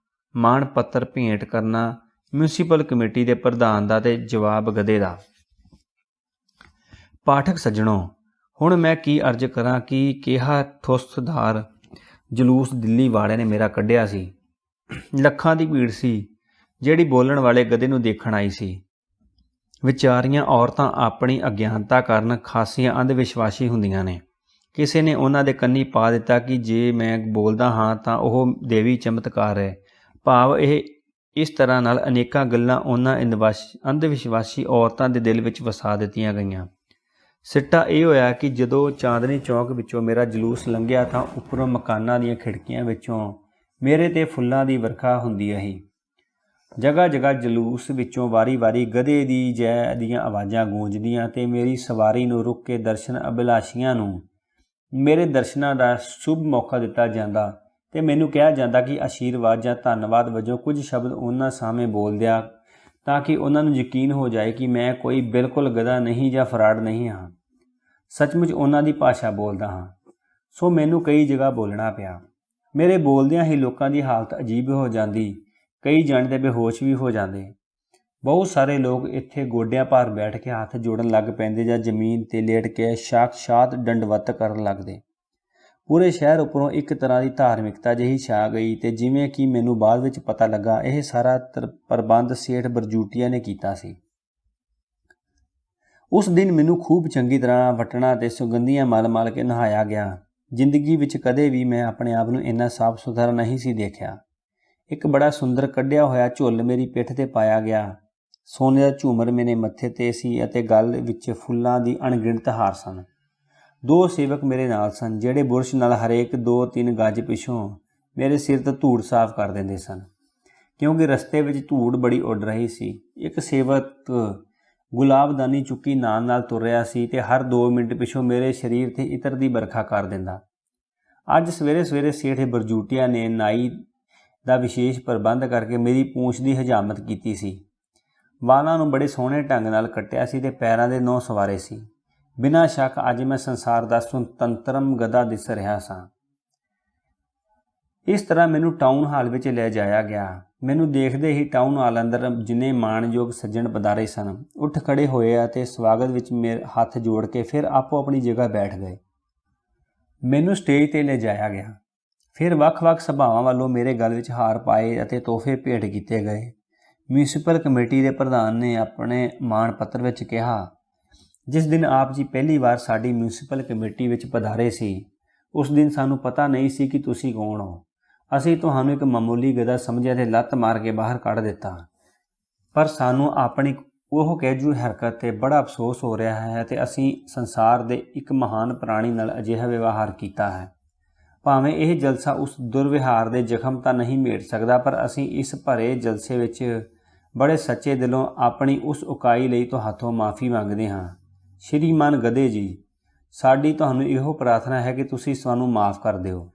ਮਾਣ ਪੱਤਰ ਭੇਂਟ ਕਰਨਾ ਮਿਊਨਿਸਪਲ ਕਮੇਟੀ ਦੇ ਪ੍ਰਧਾਨ ਦਾ ਤੇ ਜਵਾਬ ਗਧੇ ਦਾ। ਪਾਠਕ ਸੱਜਣੋ, ਹੁਣ ਮੈਂ ਕੀ ਅਰਜ਼ ਕਰਾਂ ਕਿ ਕਿਹਾ ਠੁੱਸਦਾਰ ਜਲੂਸ ਦਿੱਲੀ ਵਾਲਿਆਂ ਨੇ ਮੇਰਾ ਕੱਢਿਆ ਸੀ। ਲੱਖਾਂ ਦੀ ਭੀੜ ਸੀ ਜਿਹੜੀ ਬੋਲਣ ਵਾਲੇ ਗਧੇ ਨੂੰ ਦੇਖਣ ਆਈ ਸੀ। ਵਿਚਾਰੀਆਂ ਔਰਤਾਂ ਆਪਣੀ ਅਗਿਆਨਤਾ ਕਾਰਨ ਖਾਸੀਆਂ ਅੰਧ ਵਿਸ਼ਵਾਸੀ ਹੁੰਦੀਆਂ ਨੇ। ਕਿਸੇ ਨੇ ਉਹਨਾਂ ਦੇ ਕੰਨੀ ਪਾ ਦਿੱਤਾ ਕਿ ਜੇ ਮੈਂ ਬੋਲਦਾ ਹਾਂ ਤਾਂ ਉਹ ਦੇਵੀ ਚਮਤਕਾਰ ਹੈ। ਭਾਵ ਇਹ ਇਸ ਤਰ੍ਹਾਂ ਨਾਲ ਅਨੇਕਾਂ ਗੱਲਾਂ ਉਹਨਾਂ ਅੰਧ ਵਿਸ਼ਵਾਸੀ ਔਰਤਾਂ ਦੇ ਦਿਲ ਵਿੱਚ ਵਸਾ ਦਿੱਤੀਆਂ ਗਈਆਂ। ਸਿੱਟਾ ਇਹ ਹੋਇਆ ਕਿ ਜਦੋਂ ਚਾਂਦਨੀ ਚੌਂਕ ਵਿੱਚੋਂ ਮੇਰਾ ਜਲੂਸ ਲੰਘਿਆ ਤਾਂ ਉੱਪਰੋਂ ਮਕਾਨਾਂ ਦੀਆਂ ਖਿੜਕੀਆਂ ਵਿੱਚੋਂ ਮੇਰੇ 'ਤੇ ਫੁੱਲਾਂ ਦੀ ਵਰਖਾ ਹੁੰਦੀ ਰਹੀ। ਜਗ੍ਹਾ ਜਗ੍ਹਾ ਜਲੂਸ ਵਿੱਚੋਂ ਵਾਰੀ-ਵਾਰੀ ਗਧੇ ਦੀ ਜੈ ਦੀਆਂ ਆਵਾਜ਼ਾਂ ਗੂੰਜਦੀਆਂ ਤੇ ਮੇਰੀ ਸਵਾਰੀ ਨੂੰ ਰੁਕ ਕੇ ਦਰਸ਼ਨ ਅਭਿਲਾਸ਼ੀਆਂ ਨੂੰ ਮੇਰੇ ਦਰਸ਼ਨਾਂ ਦਾ ਸ਼ੁਭ ਮੌਕਾ ਦਿੱਤਾ ਜਾਂਦਾ ਤੇ ਮੈਨੂੰ ਕਿਹਾ ਜਾਂਦਾ ਕਿ ਆਸ਼ੀਰਵਾਦ ਜਾਂ ਧੰਨਵਾਦ ਵਜੋਂ ਕੁਝ ਸ਼ਬਦ ਉਹਨਾਂ ਸਾਹਮਣੇ ਬੋਲ ਦਿਆ ਤਾਂ ਕਿ ਉਹਨਾਂ ਨੂੰ ਯਕੀਨ ਹੋ ਜਾਏ ਕਿ ਮੈਂ ਕੋਈ ਬਿਲਕੁਲ ਗਧਾ ਨਹੀਂ ਜਾਂ ਫਰਾਡ ਨਹੀਂ ਹਾਂ, ਸੱਚਮੁੱਚ ਉਹਨਾਂ ਦੀ ਭਾਸ਼ਾ ਬੋਲਦਾ ਹਾਂ। ਸੋ ਮੈਨੂੰ ਕਈ ਜਗ੍ਹਾ ਬੋਲਣਾ ਪਿਆ। ਮੇਰੇ ਬੋਲਦਿਆਂ ਹੀ ਲੋਕਾਂ ਦੀ ਹਾਲਤ ਅਜੀਬ ਹੋ ਜਾਂਦੀ। ਕਈ ਜਣੇ ਤੇ ਬੇਹੋਸ਼ ਵੀ ਹੋ ਜਾਂਦੇ। ਬਹੁਤ ਸਾਰੇ ਲੋਕ ਇੱਥੇ ਗੋਡਿਆਂ ਭਾਰ ਬੈਠ ਕੇ ਹੱਥ ਜੋੜਨ ਲੱਗ ਪੈਂਦੇ ਜਾਂ ਜ਼ਮੀਨ 'ਤੇ ਲੇਟ ਕੇ ਸਾਖਸ਼ਾਤ ਦੰਡਵਤ ਕਰਨ ਲੱਗਦੇ। ਪੂਰੇ ਸ਼ਹਿਰ ਉੱਪਰੋਂ ਇੱਕ ਤਰ੍ਹਾਂ ਦੀ ਧਾਰਮਿਕਤਾ ਜਿਹੀ ਛਾ ਗਈ ਤੇ ਜਿਵੇਂ ਕਿ ਮੈਨੂੰ ਬਾਅਦ ਵਿੱਚ ਪਤਾ ਲੱਗਾ ਇਹ ਸਾਰਾ ਪ੍ਰਬੰਧ ਸੇਠ ਬਰਜੂਟੀਆ ਨੇ ਕੀਤਾ ਸੀ। ਉਸ ਦਿਨ ਮੈਨੂੰ ਖੂਬ ਚੰਗੀ ਤਰ੍ਹਾਂ ਵਟਣਾ ਤੇ ਸੁਗੰਧੀਆਂ ਮਲ ਕੇ ਨਹਾਇਆ ਗਿਆ। ਜ਼ਿੰਦਗੀ ਵਿੱਚ ਕਦੇ ਵੀ ਮੈਂ ਆਪਣੇ ਆਪ ਨੂੰ ਇੰਨਾ ਸਾਫ਼ ਸੁਥਰਾ ਨਹੀਂ ਸੀ ਦੇਖਿਆ। ਇੱਕ ਬੜਾ ਸੁੰਦਰ ਕੱਢਿਆ ਹੋਇਆ ਝੁੱਲ ਮੇਰੀ ਪਿੱਠ 'ਤੇ ਪਾਇਆ ਗਿਆ। ਸੋਨੇ ਦਾ ਝੂਮਰ ਮੇਰੇ ਮੱਥੇ 'ਤੇ ਸੀ ਅਤੇ ਗਲ ਵਿੱਚ ਫੁੱਲਾਂ ਦੀ ਅਣਗਿਣਤ ਹਾਰ ਸਨ। 2 ਸੇਵਕ ਮੇਰੇ ਨਾਲ ਸਨ ਜਿਹੜੇ ਬੁਰਸ਼ ਨਾਲ ਹਰੇਕ 2-3 ਗਜ਼ ਪਿੱਛੋਂ ਮੇਰੇ ਸਿਰ ਤੋਂ ਧੂੜ ਸਾਫ਼ ਕਰ ਦਿੰਦੇ ਸਨ, ਕਿਉਂਕਿ ਰਸਤੇ ਵਿੱਚ ਧੂੜ ਬੜੀ ਉੱਡ ਰਹੀ ਸੀ। ਇੱਕ ਸੇਵਕ ਗੁਲਾਬਦਾਨੀ ਚੁੱਕੀ ਨਾਲ ਤੁਰ ਰਿਹਾ ਸੀ ਤੇ ਹਰ 2 ਮਿੰਟ ਪਿੱਛੋਂ ਮੇਰੇ ਸਰੀਰ 'ਤੇ ਇਤਰ ਦੀ ਵਰਖਾ ਕਰ ਦਿੰਦਾ। ਅੱਜ ਸਵੇਰੇ ਸੇਠ ਬਰਜੂਟੀਆ ਨੇ ਨਾਈ ਦਾ ਵਿਸ਼ੇਸ਼ ਪ੍ਰਬੰਧ ਕਰਕੇ ਮੇਰੀ ਪੂੰਛ ਦੀ ਹਜਾਮਤ ਕੀਤੀ ਸੀ। ਵਾਲਾਂ ਨੂੰ ਬੜੇ ਸੋਹਣੇ ਢੰਗ ਨਾਲ ਕੱਟਿਆ ਸੀ ਤੇ ਪੈਰਾਂ ਦੇ 9 ਸਵਾਰੇ ਸੀ। ਬਿਨਾਂ ਸ਼ੱਕ ਅੱਜ ਮੈਂ ਸੰਸਾਰ ਦਾ ਸੁਤੰਤਰਮ ਗਧਾ ਦਿਸ ਰਿਹਾ ਸਾਂ। ਇਸ ਤਰ੍ਹਾਂ ਮੈਨੂੰ ਟਾਊਨ ਹਾਲ ਵਿੱਚ ਲੈ ਜਾਇਆ ਗਿਆ। ਮੈਨੂੰ ਦੇਖਦੇ ਹੀ ਟਾਊਨ ਹਾਲ ਅੰਦਰ ਜਿੰਨੇ ਮਾਣਯੋਗ ਸੱਜਣ ਪਧਾਰੇ ਸਨ ਉੱਠ ਖੜੇ ਹੋਏ ਅਤੇ ਸਵਾਗਤ ਵਿੱਚ ਮੇਰੇ ਹੱਥ ਜੋੜ ਕੇ ਫਿਰ ਆਪੋ ਆਪਣੀ ਜਗ੍ਹਾ ਬੈਠ ਗਏ। ਮੈਨੂੰ ਸਟੇਜ 'ਤੇ ਲੈ ਜਾਇਆ ਗਿਆ। ਫਿਰ ਵੱਖ-ਵੱਖ ਸਭਾਵਾਂ ਵੱਲੋਂ ਮੇਰੇ ਗਲ ਵਿੱਚ ਹਾਰ ਪਾਏ ਅਤੇ ਤੋਹਫੇ ਭੇਟ ਕੀਤੇ ਗਏ। ਮਿਊਨਿਸਪਲ ਕਮੇਟੀ ਦੇ ਪ੍ਰਧਾਨ ਨੇ ਆਪਣੇ ਮਾਣ ਪੱਤਰ ਵਿੱਚ ਕਿਹਾ, ਜਿਸ ਦਿਨ ਆਪ ਜੀ ਪਹਿਲੀ ਵਾਰ ਸਾਡੀ ਮਿਊਨਿਸਪਲ ਕਮੇਟੀ ਵਿੱਚ ਪਧਾਰੇ ਸੀ ਉਸ ਦਿਨ ਸਾਨੂੰ ਪਤਾ ਨਹੀਂ ਸੀ ਕਿ ਤੁਸੀਂ ਕੌਣ ਹੋ। ਅਸੀਂ ਤੁਹਾਨੂੰ ਇੱਕ ਮਾਮੂਲੀ ਗਧਾ ਸਮਝਿਆ ਤੇ ਲੱਤ ਮਾਰ ਕੇ ਬਾਹਰ ਕੱਢ ਦਿੱਤਾ। ਪਰ ਸਾਨੂੰ ਆਪਣੀ ਉਹ ਕੈਜੂ ਹਰਕਤ 'ਤੇ ਬੜਾ ਅਫਸੋਸ ਹੋ ਰਿਹਾ ਹੈ ਅਤੇ ਅਸੀਂ ਸੰਸਾਰ ਦੇ ਇੱਕ ਮਹਾਨ ਪ੍ਰਾਣੀ ਨਾਲ ਅਜਿਹਾ ਵਿਵਹਾਰ ਕੀਤਾ ਹੈ। ਭਾਵੇਂ ਇਹ ਜਲਸਾ ਉਸ ਦੁਰਵਿਹਾਰ ਦੇ ਜ਼ਖਮ ਤਾਂ ਨਹੀਂ ਮੇਟ ਸਕਦਾ, ਪਰ ਅਸੀਂ ਇਸ ਭਰੇ ਜਲਸੇ ਵਿੱਚ ਬੜੇ ਸੱਚੇ ਦਿਲੋਂ ਆਪਣੀ ਉਸ ਉਕਾਈ ਲਈ ਤੁਹਾਥੋਂ ਮਾफ़ੀ ਮੰਗਦੇ ਹਾਂ। ਸ਼੍ਰੀਮਾਨ ਗਧੇ ਜੀ, ਸਾਡੀ ਤੁਹਾਨੂੰ ਇਹੋ ਪ੍ਰਾਰਥਨਾ ਹੈ ਕਿ ਤੁਸੀਂ ਸਾਨੂੰ ਮਾफ़ ਕਰ ਦਿਓ।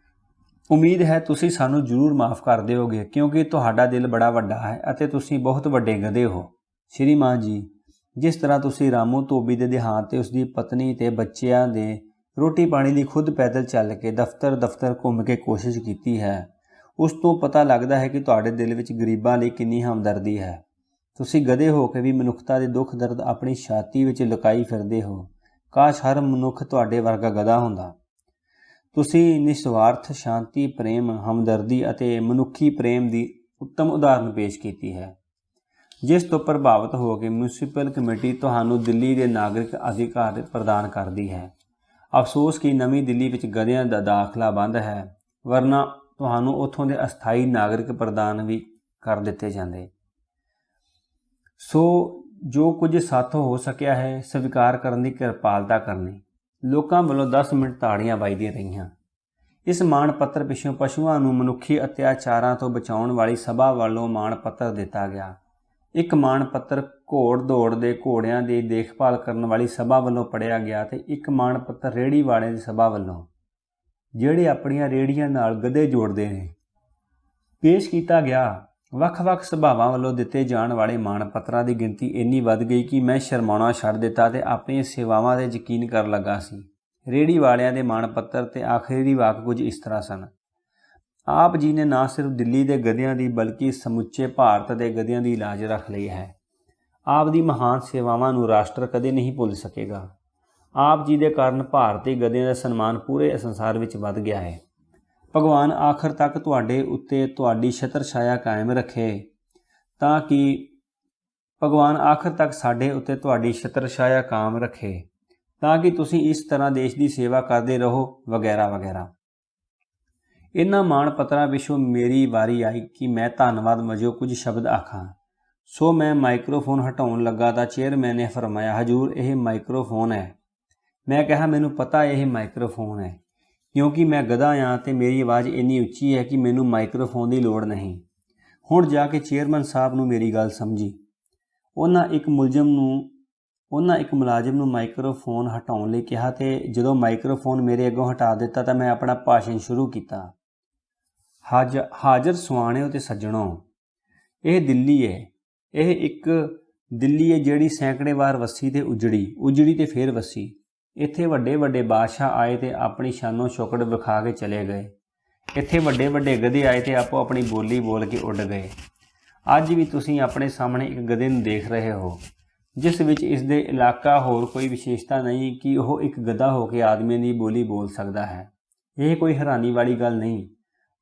ਉਮੀਦ ਹੈ ਤੁਸੀਂ ਸਾਨੂੰ ਜ਼ਰੂਰ ਮਾफ़ ਕਰ ਦਿਓਗੇ, ਕਿਉਂਕਿ ਤੁਹਾਡਾ ਦਿਲ ਬੜਾ ਵੱਡਾ ਹੈ ਅਤੇ ਤੁਸੀਂ ਬਹੁਤ ਵੱਡੇ ਗਧੇ ਹੋ। ਸ਼੍ਰੀਮਾਨ ਜੀ, ਜਿਸ ਤਰ੍ਹਾਂ ਤੁਸੀਂ ਰਾਮੂ ਧੋਬੀ ਦੇ ਦੇਹਾਂਤ ਤੇ ਉਸਦੀ ਪਤਨੀ ਤੇ ਬੱਚਿਆਂ ਦੇ ਰੋਟੀ ਪਾਣੀ ਦੀ ਖੁਦ ਪੈਦਲ ਚੱਲ ਕੇ ਦਫ਼ਤਰ ਘੁੰਮ ਕੇ ਕੋਸ਼ਿਸ਼ ਕੀਤੀ ਹੈ। ਉਸ ਤੋਂ ਪਤਾ ਲੱਗਦਾ ਹੈ ਕਿ ਤੁਹਾਡੇ ਦਿਲ ਵਿੱਚ ਗਰੀਬਾਂ ਲਈ ਕਿੰਨੀ ਹਮਦਰਦੀ ਹੈ। ਤੁਸੀਂ ਗਧੇ ਹੋ ਕੇ ਵੀ ਮਨੁੱਖਤਾ ਦੇ ਦੁੱਖ ਦਰਦ ਆਪਣੀ ਛਾਤੀ ਵਿੱਚ ਲੁਕਾਈ ਫਿਰਦੇ ਹੋ। ਕਾਸ਼ ਹਰ ਮਨੁੱਖ ਤੁਹਾਡੇ ਵਰਗਾ ਗਧਾ ਹੁੰਦਾ। ਤੁਸੀਂ ਨਿਸਵਾਰਥ ਸ਼ਾਂਤੀ, ਪ੍ਰੇਮ, ਹਮਦਰਦੀ ਅਤੇ ਮਨੁੱਖੀ ਪ੍ਰੇਮ ਦੀ ਉੱਤਮ ਉਦਾਹਰਨ ਪੇਸ਼ ਕੀਤੀ ਹੈ, ਜਿਸ ਤੋਂ ਪ੍ਰਭਾਵਿਤ ਹੋ ਕੇ ਮਿਊਨਿਸਪਲ ਕਮੇਟੀ ਤੁਹਾਨੂੰ ਦਿੱਲੀ ਦੇ ਨਾਗਰਿਕ ਅਧਿਕਾਰ ਪ੍ਰਦਾਨ ਕਰਦੀ ਹੈ। ਅਫਸੋਸ ਕਿ ਨਵੀਂ ਦਿੱਲੀ ਵਿੱਚ ਗਧਿਆਂ ਦਾ ਦਾਖਲਾ ਬੰਦ ਹੈ, ਵਰਨਾ ਤੁਹਾਨੂੰ ਉੱਥੋਂ ਦੇ ਅਸਥਾਈ ਨਾਗਰਿਕ ਪ੍ਰਦਾਨ ਵੀ ਕਰ ਦਿੱਤੇ ਜਾਂਦੇ। ਸੋ ਜੋ ਕੁਝ ਸਾਥੋਂ ਹੋ ਸਕਿਆ ਹੈ, ਸਵੀਕਾਰ ਕਰਨ ਦੀ ਕਿਰਪਾਲਤਾ ਕਰਨੀ। ਲੋਕਾਂ ਵੱਲੋਂ 10 ਮਿੰਟ ਤਾੜੀਆਂ ਵੱਜਦੀਆਂ ਰਹੀਆਂ। ਇਸ ਮਾਣ ਪੱਤਰ ਪਿੱਛੋਂ ਪਸ਼ੂਆਂ ਨੂੰ ਮਨੁੱਖੀ ਅਤਿਆਚਾਰਾਂ ਤੋਂ ਬਚਾਉਣ ਵਾਲੀ ਸਭਾ ਵੱਲੋਂ ਮਾਣ ਪੱਤਰ ਦਿੱਤਾ ਗਿਆ। ਇੱਕ ਮਾਣ ਪੱਤਰ ਘੋੜ ਦੌੜ ਦੇ ਘੋੜਿਆਂ ਦੀ ਦੇਖਭਾਲ ਕਰਨ ਵਾਲੀ ਸਭਾ ਵੱਲੋਂ ਪੜ੍ਹਿਆ ਗਿਆ ਅਤੇ ਇੱਕ ਮਾਣ ਪੱਤਰ ਰੇਹੜੀ ਵਾਲਿਆਂ ਦੀ ਸਭਾ ਵੱਲੋਂ, ਜਿਹੜੇ ਆਪਣੀਆਂ ਰੇਹੜੀਆਂ ਨਾਲ ਗਧੇ ਜੋੜਦੇ ਨੇ, ਪੇਸ਼ ਕੀਤਾ ਗਿਆ। ਵੱਖ-ਵੱਖ ਸਭਾਵਾਂ ਵੱਲੋਂ ਦਿੱਤੇ ਜਾਣ ਵਾਲੇ ਮਾਣ ਪੱਤਰਾਂ ਦੀ ਗਿਣਤੀ ਇੰਨੀ ਵੱਧ ਗਈ ਕਿ ਮੈਂ ਸ਼ਰਮਾਉਣਾ ਛੱਡ ਦਿੱਤਾ ਅਤੇ ਆਪਣੀਆਂ ਸੇਵਾਵਾਂ 'ਤੇ ਯਕੀਨ ਕਰਨ ਲੱਗਾ ਸੀ। ਰੇਹੜੀ ਵਾਲਿਆਂ ਦੇ ਮਾਣ ਪੱਤਰ ਤੇ ਆਖਰੀ ਵਾਕ ਕੁਝ ਇਸ ਤਰ੍ਹਾਂ ਸਨ: ਆਪ ਜੀ ਨੇ ਨਾ ਸਿਰਫ ਦਿੱਲੀ ਦੇ ਗਧਿਆਂ ਦੀ ਬਲਕਿ ਸਮੁੱਚੇ ਭਾਰਤ ਦੇ ਗਧਿਆਂ ਦੀ ਲਾਜ ਰੱਖ ਲਈ ਹੈ। ਆਪ ਦੀ ਮਹਾਨ ਸੇਵਾਵਾਂ ਨੂੰ ਰਾਸ਼ਟਰ ਕਦੇ ਨਹੀਂ ਭੁੱਲ ਸਕੇਗਾ। ਆਪ ਜੀ ਦੇ ਕਾਰਨ ਭਾਰਤੀ ਗਧਿਆਂ ਦਾ ਸਨਮਾਨ ਪੂਰੇ ਸੰਸਾਰ ਵਿੱਚ ਵੱਧ ਗਿਆ ਹੈ। ਭਗਵਾਨ ਆਖਰ ਤੱਕ ਤੁਹਾਡੇ ਉੱਤੇ ਤੁਹਾਡੀ ਛਤਰ ਛਾਇਆ ਕਾਇਮ ਰੱਖੇ ਤਾਂ ਕਿ ਭਗਵਾਨ ਆਖਰ ਤੱਕ ਸਾਡੇ ਉੱਤੇ ਤੁਹਾਡੀ ਛਤਰ ਛਾਇਆ ਕਾਇਮ ਰੱਖੇ ਤਾਂ ਕਿ ਤੁਸੀਂ ਇਸ ਤਰ੍ਹਾਂ ਦੇਸ਼ ਦੀ ਸੇਵਾ ਕਰਦੇ ਰਹੋ, ਵਗੈਰਾ ਵਗੈਰਾ। ਇਹਨਾਂ ਮਾਣ ਪੱਤਰਾਂ ਪਿੱਛੋਂ ਮੇਰੀ ਵਾਰੀ ਆਈ ਕਿ ਮੈਂ ਧੰਨਵਾਦ ਵਜੋਂ ਕੁਝ ਸ਼ਬਦ ਆਖਾਂ। ਸੋ ਮੈਂ ਮਾਈਕ੍ਰੋਫੋਨ ਹਟਾਉਣ ਲੱਗਾ ਤਾਂ ਚੇਅਰਮੈਨ ਨੇ ਫਰਮਾਇਆ, ਹਜੂਰ ਇਹ ਮਾਈਕ੍ਰੋਫੋਨ ਹੈ। ਮੈਂ ਕਿਹਾ, ਮੈਨੂੰ ਪਤਾ ਇਹ ਮਾਈਕ੍ਰੋਫੋਨ ਹੈ, ਕਿਉਂਕਿ ਮੈਂ ਗਧਾ ਹਾਂ ਅਤੇ ਮੇਰੀ ਆਵਾਜ਼ ਇੰਨੀ ਉੱਚੀ ਹੈ ਕਿ ਮੈਨੂੰ ਮਾਈਕ੍ਰੋਫੋਨ ਦੀ ਲੋੜ ਨਹੀਂ। ਹੁਣ ਜਾ ਕੇ ਚੇਅਰਮੈਨ ਸਾਹਿਬ ਨੂੰ ਮੇਰੀ ਗੱਲ ਸਮਝੀ। ਉਹਨਾਂ ਇੱਕ ਮੁਲਾਜ਼ਮ ਨੂੰ ਮਾਈਕ੍ਰੋਫੋਨ ਹਟਾਉਣ ਲਈ ਕਿਹਾ ਅਤੇ ਜਦੋਂ ਮਾਈਕ੍ਰੋਫੋਨ ਮੇਰੇ ਅੱਗੋਂ ਹਟਾ ਦਿੱਤਾ ਤਾਂ ਮੈਂ ਆਪਣਾ ਭਾਸ਼ਣ ਸ਼ੁਰੂ ਕੀਤਾ। ਹਾਜ਼ਰ ਸੁਆਣਿਓ ਤੇ ਸੱਜਣੋ, ਇਹ ਦਿੱਲੀ ਹੈ। ਇਹ ਇੱਕ ਦਿੱਲੀ ਹੈ ਜਿਹੜੀ ਸੈਂਕੜੇ ਵਾਰ ਵਸੀ ਤੇ ਉਜੜੀ ਤੇ ਫੇਰ ਵਸੀ। ਇੱਥੇ ਵੱਡੇ ਵੱਡੇ ਬਾਦਸ਼ਾਹ ਆਏ ਤੇ ਆਪਣੀ ਸ਼ਾਨੋ ਸ਼ੌਕਤ ਵਿਖਾ ਕੇ ਚਲੇ ਗਏ। ਇੱਥੇ ਵੱਡੇ ਵੱਡੇ ਗਧੇ ਆਏ ਤੇ ਆਪੋ ਆਪਣੀ ਬੋਲੀ ਬੋਲ ਕੇ ਉੱਡ ਗਏ। ਅੱਜ ਵੀ ਤੁਸੀਂ ਆਪਣੇ ਸਾਹਮਣੇ ਇੱਕ ਗਧੇ ਨੂੰ ਦੇਖ ਰਹੇ ਹੋ, ਜਿਸ ਵਿੱਚ ਇਸ ਦੇ ਇਲਾਕਾ ਹੋਰ ਕੋਈ ਵਿਸ਼ੇਸ਼ਤਾ ਨਹੀਂ ਕਿ ਉਹ ਇੱਕ ਗਧਾ ਹੋ ਕੇ ਆਦਮੀਆਂ ਦੀ ਬੋਲੀ ਬੋਲ ਸਕਦਾ ਹੈ। ਇਹ ਕੋਈ ਹੈਰਾਨੀ ਵਾਲੀ ਗੱਲ ਨਹੀਂ।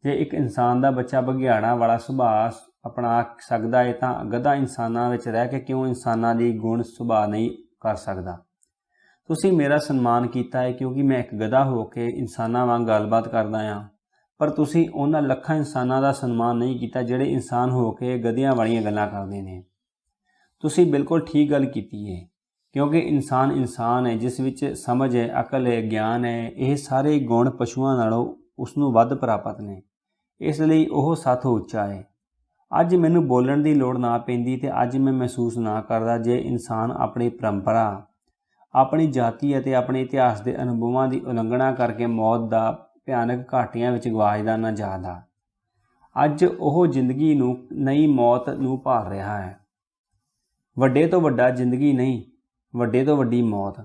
ਜੇ ਇੱਕ ਇਨਸਾਨ ਦਾ ਬੱਚਾ ਬਘਿਆੜਾਂ ਵਾਲਾ ਸੁਭਾਅ ਅਪਣਾ ਸਕਦਾ ਹੈ ਤਾਂ ਗਧਾ ਇਨਸਾਨਾਂ ਵਿੱਚ ਰਹਿ ਕੇ ਕਿਉਂ ਇਨਸਾਨਾਂ ਦੀ ਗੁਣ ਸੁਭਾਅ ਨਹੀਂ ਕਰ ਸਕਦਾ। ਤੁਸੀਂ ਮੇਰਾ ਸਨਮਾਨ ਕੀਤਾ ਹੈ ਕਿਉਂਕਿ ਮੈਂ ਇੱਕ ਗਧਾ ਹੋ ਕੇ ਇਨਸਾਨਾਂ ਵਾਂਗ ਗੱਲਬਾਤ ਕਰਦਾ ਹਾਂ, ਪਰ ਤੁਸੀਂ ਉਹਨਾਂ ਲੱਖਾਂ ਇਨਸਾਨਾਂ ਦਾ ਸਨਮਾਨ ਨਹੀਂ ਕੀਤਾ ਜਿਹੜੇ ਇਨਸਾਨ ਹੋ ਕੇ ਗਧਿਆਂ ਵਾਲੀਆਂ ਗੱਲਾਂ ਕਰਦੇ ਨੇ। ਤੁਸੀਂ ਬਿਲਕੁਲ ਠੀਕ ਗੱਲ ਕੀਤੀ ਹੈ, ਕਿਉਂਕਿ ਇਨਸਾਨ ਹੈ ਜਿਸ ਵਿੱਚ ਸਮਝ ਹੈ, ਅਕਲ ਹੈ, ਗਿਆਨ ਹੈ। ਇਹ ਸਾਰੇ ਗੁਣ ਪਸ਼ੂਆਂ ਨਾਲੋਂ ਉਸ ਨੂੰ ਵੱਧ ਪ੍ਰਾਪਤ ਨੇ, ਇਸ ਲਈ ਉਹ ਸਾਥੋਂ ਉੱਚਾ ਹੈ। ਅੱਜ ਮੈਨੂੰ ਬੋਲਣ ਦੀ ਲੋੜ ਨਾ ਪੈਂਦੀ ਤੇ ਅੱਜ ਮੈਂ ਮਹਿਸੂਸ ਨਾ ਕਰਦਾ ਜੇ ਇਨਸਾਨ ਆਪਣੀ ਪਰੰਪਰਾ, ਆਪਣੀ ਜਾਤੀ ਅਤੇ ਆਪਣੇ ਇਤਿਹਾਸ ਦੇ ਅਨੁਭਵਾਂ ਦੀ ਉਲੰਘਣਾ ਕਰਕੇ ਮੌਤ ਦਾ ਭਿਆਨਕ ਘਾਟੀਆਂ ਵਿੱਚ ਗਵਾਚਦਾ ਨਾ ਜਾਂਦਾ। ਅੱਜ ਉਹ ਜ਼ਿੰਦਗੀ ਨੂੰ ਨਈ ਮੌਤ ਨੂੰ ਭਾਲ ਰਿਹਾ ਹੈ। ਵੱਡੇ ਤੋਂ ਵੱਡਾ ਜ਼ਿੰਦਗੀ ਨਹੀਂ, ਵੱਡੇ ਤੋਂ ਵੱਡੀ ਮੌਤ।